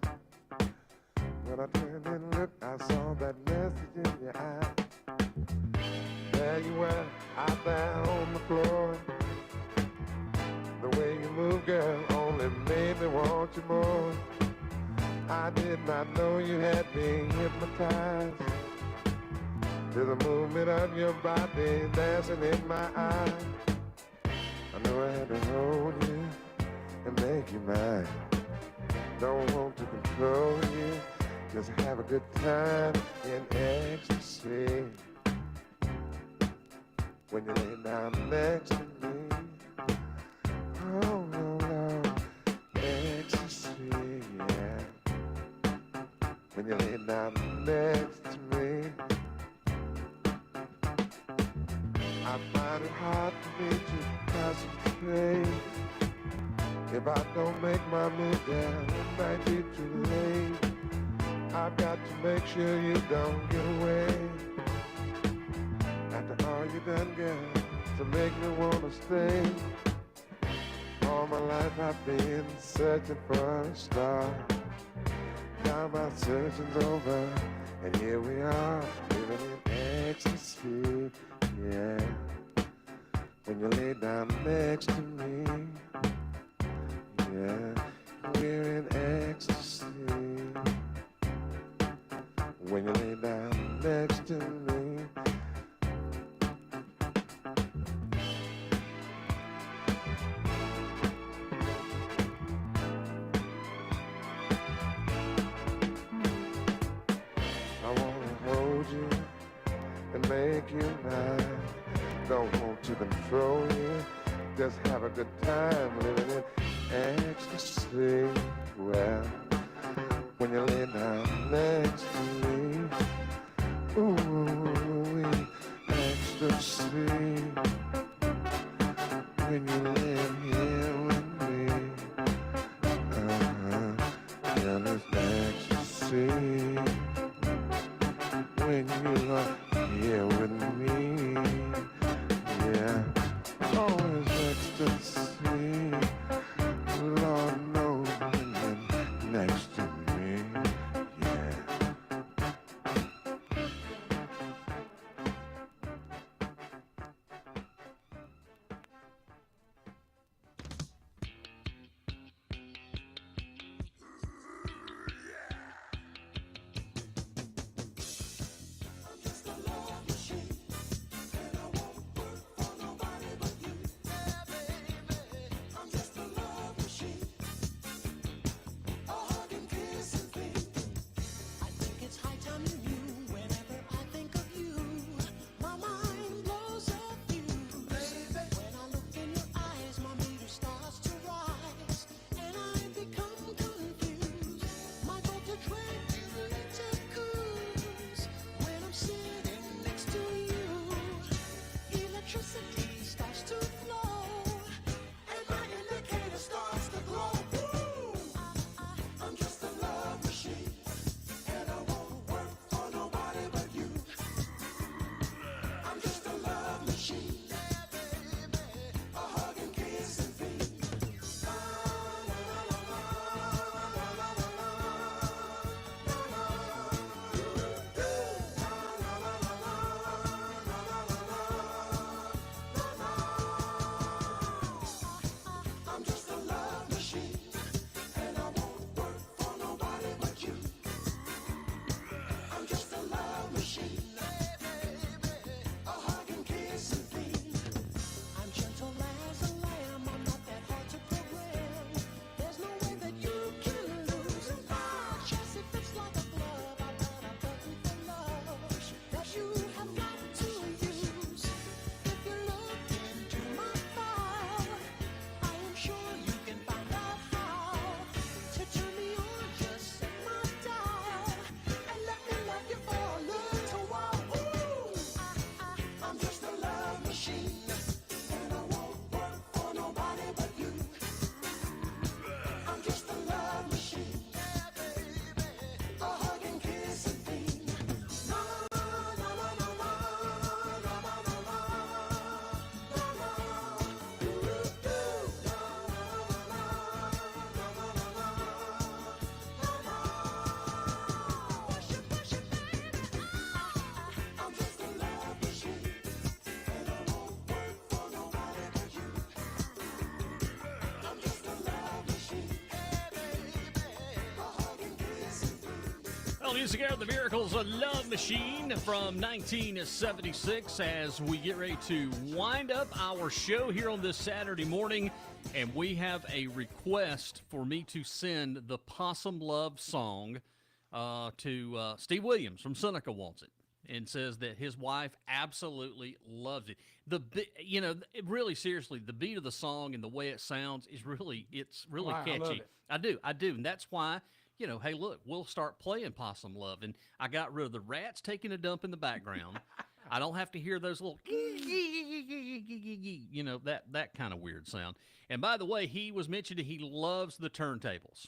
When I turned and looked, I saw that message in your eye. There you were, out there on the floor. The way you move, girl, only made me want you more. I did not know you had me hypnotized to the movement of your body dancing in my eyes. I knew I had to hold you and make you mine. Don't want to control you, just have a good time in ecstasy. When you lay down next to me, oh no, no, ecstasy, yeah. When you lay down next to me, I find it hard for me to concentrate. If I don't make my move down, it might be too late. I've got to make sure you don't get away. After all you done, girl, to make me wanna stay. All my life I've been searching for a star. Now my searching's over, and here we are, living in ecstasy, yeah. When you lay down next to me, yeah, we're in ecstasy. When you lay down next to me. I wanna hold you and make you mine. Don't want to control you, just have a good time living in ecstasy. Well, when you lay down next to me, ooh, ecstasy. When you live here with me, yeah, it's ecstasy. When you are here with me, yeah, oh, it's ecstasy. Lord knows when you're next to me, yeah. Music out of the Miracles, A Love Machine from 1976 as we get ready to wind up our show here on this Saturday morning. And we have a request for me to send the Possum Love song to Steve Williams from Seneca wants it and says that his wife absolutely loves it. Really seriously, the beat of the song and the way it sounds is really Wow, I love catchy. it. I do. And that's why, hey, look, we'll start playing Possum Love. And I got rid of the rats taking a dump in the background. I don't have to hear those little you know, that kind of weird sound. And by the way, he was mentioning he loves the turntables.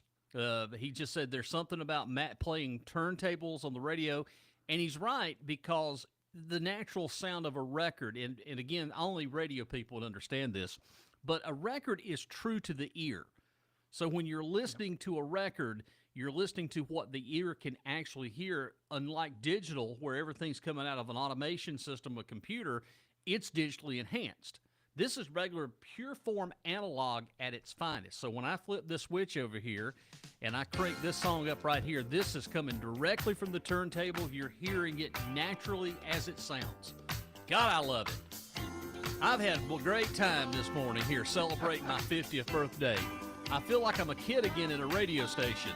He just said there's something about Matt playing turntables on the radio, and he's right, because the natural sound of a record, and again, only radio people would understand this, but a record is true to the ear. So when you're listening to a record, you're listening to what the ear can actually hear, unlike digital, where everything's coming out of an automation system, a computer, it's digitally enhanced. This is regular pure form analog at its finest. So when I flip this switch over here and I crank this song up right here, this is coming directly from the turntable. You're hearing it naturally as it sounds. God, I love it. I've had a great time this morning here celebrating my 50th birthday. I feel like I'm a kid again in a radio station.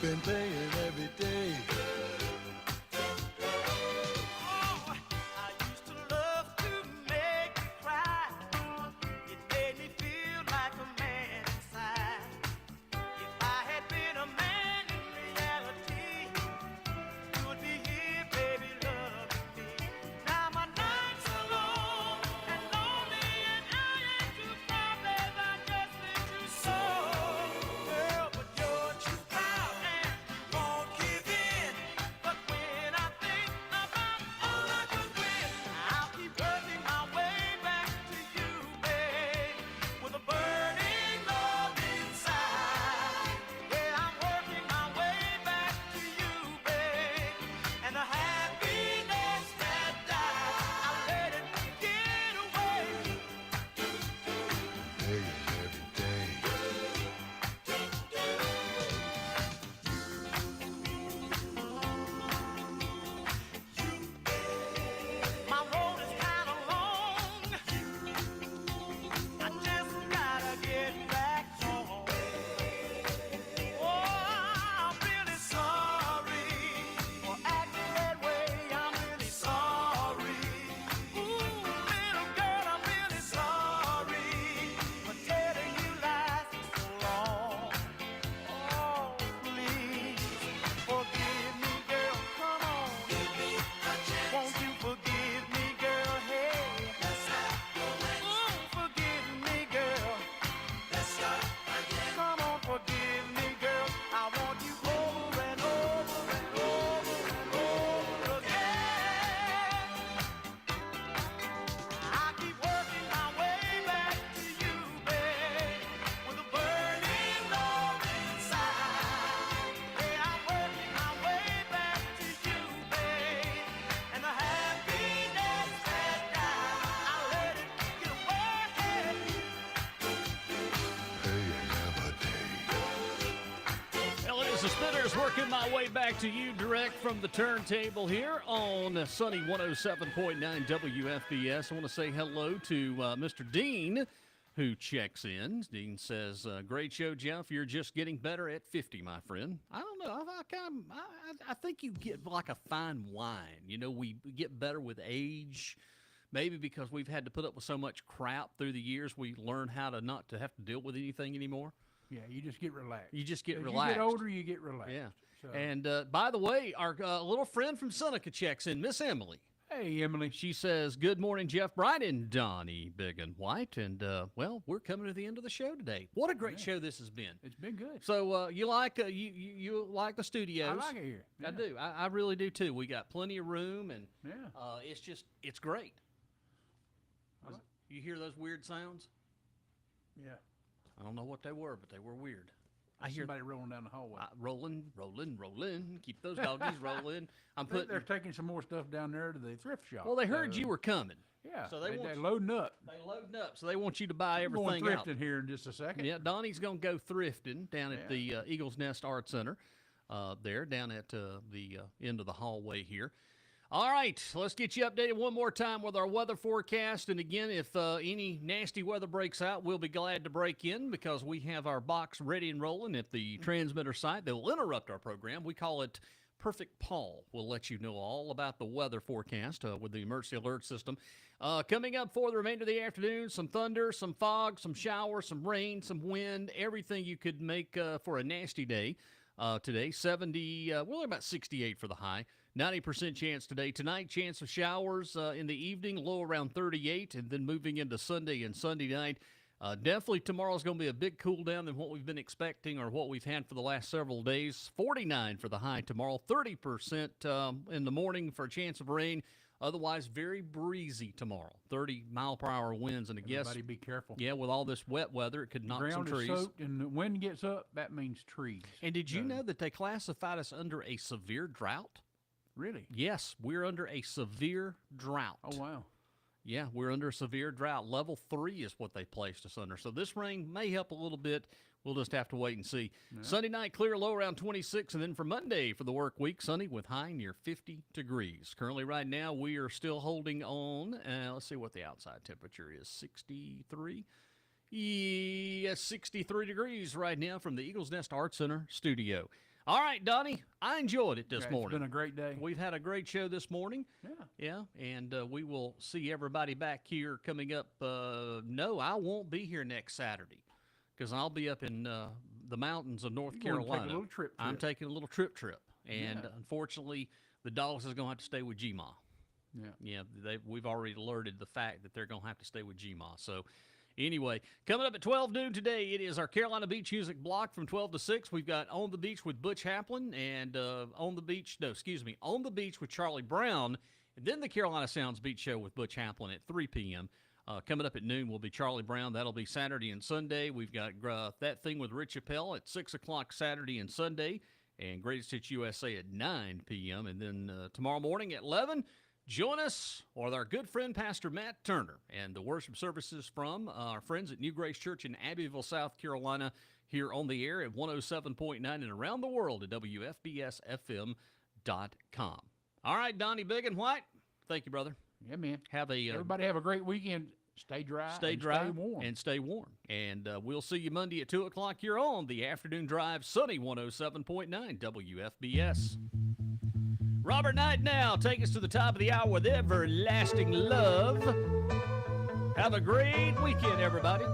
Been playing every day. Oh, I used to love to make you cry. It made me feel like a man inside. If I had been a man in reality, you would be here, baby, loving me. Now my nights are long and lonely, and I ain't too proud, babe, I just miss you so. Girl, but you're too proud and won't give in. But when I think about all I could win, I'll keep working my way back to you, babe, with a burning love inside. Yeah, I'm working my way back to you, babe, and the happiness that died, I let it get away. Playing every day. My road is kinda long. I just gotta get back home. Oh, I'm really sorry for acting that way. I'm really sorry. Ooh, little girl, I'm really sorry for telling you lies for so long. Oh, please forgive me, girl. Come on. Won't you forgive me, girl? Hey. Ooh, forgive me, girl. Come on, forgive me, girl. I want you over and over and over and over again. I keep working my way back to you, babe, with a burning love inside. Yeah, I'm working my way back to you, babe, and the happiness that died, I let it get away. Playing every day. Well, it is the Spinners working my way back to you direct from the turntable here on Sunny 107.9 WFBS. I want to say hello to Mr. Dean, who checks in. Dean says, great show, Jeff. You're just getting better at 50, my friend. I don't know. I think you get like a fine wine. You know, we get better with age. Maybe because we've had to put up with so much crap through the years, we learn how to not to have to deal with anything anymore. Yeah, you just get relaxed. You just get As relaxed. you get older, you get relaxed. Yeah. So, And by the way, our little friend from Seneca checks in, Miss Emily. Hey, Emily. She says, "Good morning, Jeff, Brian, and Donnie, Big and White." And well, we're coming to the end of the show today. What a great show this has been. It's been good. So you like you like the studios? I like it here. I do. I really do too. We got plenty of room, and it's great. You hear those weird sounds? Yeah. I don't know what they were, but they were weird. I hear somebody rolling down the hallway. Rolling. Keep those doggies rolling. They're taking some more stuff down there to the thrift shop. Well, they heard you were coming. Yeah. So they're want loading up. They loading up, so they want you to buy I'm everything going out. thrifting here in just a second. Yeah, Donnie's going to go thrifting down at the Eagles Nest Art Center, there down at the end of the hallway here. All right, let's get you updated one more time with our weather forecast. And again, if any nasty weather breaks out, we'll be glad to break in because we have our box ready and rolling at the transmitter site that will interrupt our program. We call it Perfect Paul. We'll let you know all about the weather forecast with the emergency alert system. Coming up for the remainder of the afternoon, some thunder, some fog, some showers, some rain, some wind, everything you could make for a nasty day today. 70, well, about 68 for the high. 90% chance today. Tonight, chance of showers in the evening, low around 38, and then moving into Sunday and Sunday night. Definitely tomorrow's going to be a big cool down than what we've been expecting or what we've had for the last several days. 49 for the high tomorrow, 30% in the morning for a chance of rain. Otherwise, very breezy tomorrow. 30-mile-per-hour winds, and I guess everybody be careful. Yeah, with all this wet weather, it could knock some trees. Ground is soaked, and the wind gets up. That means trees. And did you know that they classified us under a severe drought? Really? Yes, we're under a severe drought. Oh, wow. Yeah, we're under a severe drought. Level 3 is what they placed us under. So this rain may help a little bit. We'll just have to wait and see. Yeah. Sunday night, clear, low around 26. And then for Monday for the work week, sunny with high near 50 degrees. Currently right now, we are still holding on. Let's see what the outside temperature is. 63? Yes, 63 degrees right now from the Eagles Nest Art Center studio. All right, Donnie, I enjoyed it this morning. It's been a great day. We've had a great show this morning. Yeah, and we will see everybody back here coming up. No, I won't be here next Saturday because I'll be up in the mountains of North Carolina. Take a little trip. I'm taking a little trip, and unfortunately, the dogs is going to have to stay with G-Ma. Yeah, we've already alerted the fact that they're going to have to stay with G-Ma, so... Anyway, coming up at 12 noon today, it is our Carolina Beach Music Block from 12 to 6. We've got On the Beach with Butch Haplin and On the Beach with Charlie Brown. And then the Carolina Sounds Beach Show with Butch Haplin at 3 p.m. Coming up at noon will be Charlie Brown. That'll be Saturday and Sunday. We've got That Thing with Rich Appel at 6 o'clock Saturday and Sunday. And Greatest Hits USA at 9 p.m. And then tomorrow morning at 11, join us with our good friend, Pastor Matt Turner, and the worship services from our friends at New Grace Church in Abbeville, South Carolina, here on the air at 107.9 and around the world at WFBSFM.com. All right, Donnie, Big and White, thank you, brother. Yeah, man. Everybody have a great weekend. Stay dry. Stay warm. And stay warm. And we'll see you Monday at 2 o'clock here on the Afternoon Drive, sunny 107.9 WFBS. Robert Knight now, take us to the top of the hour with Everlasting Love. Have a great weekend, everybody.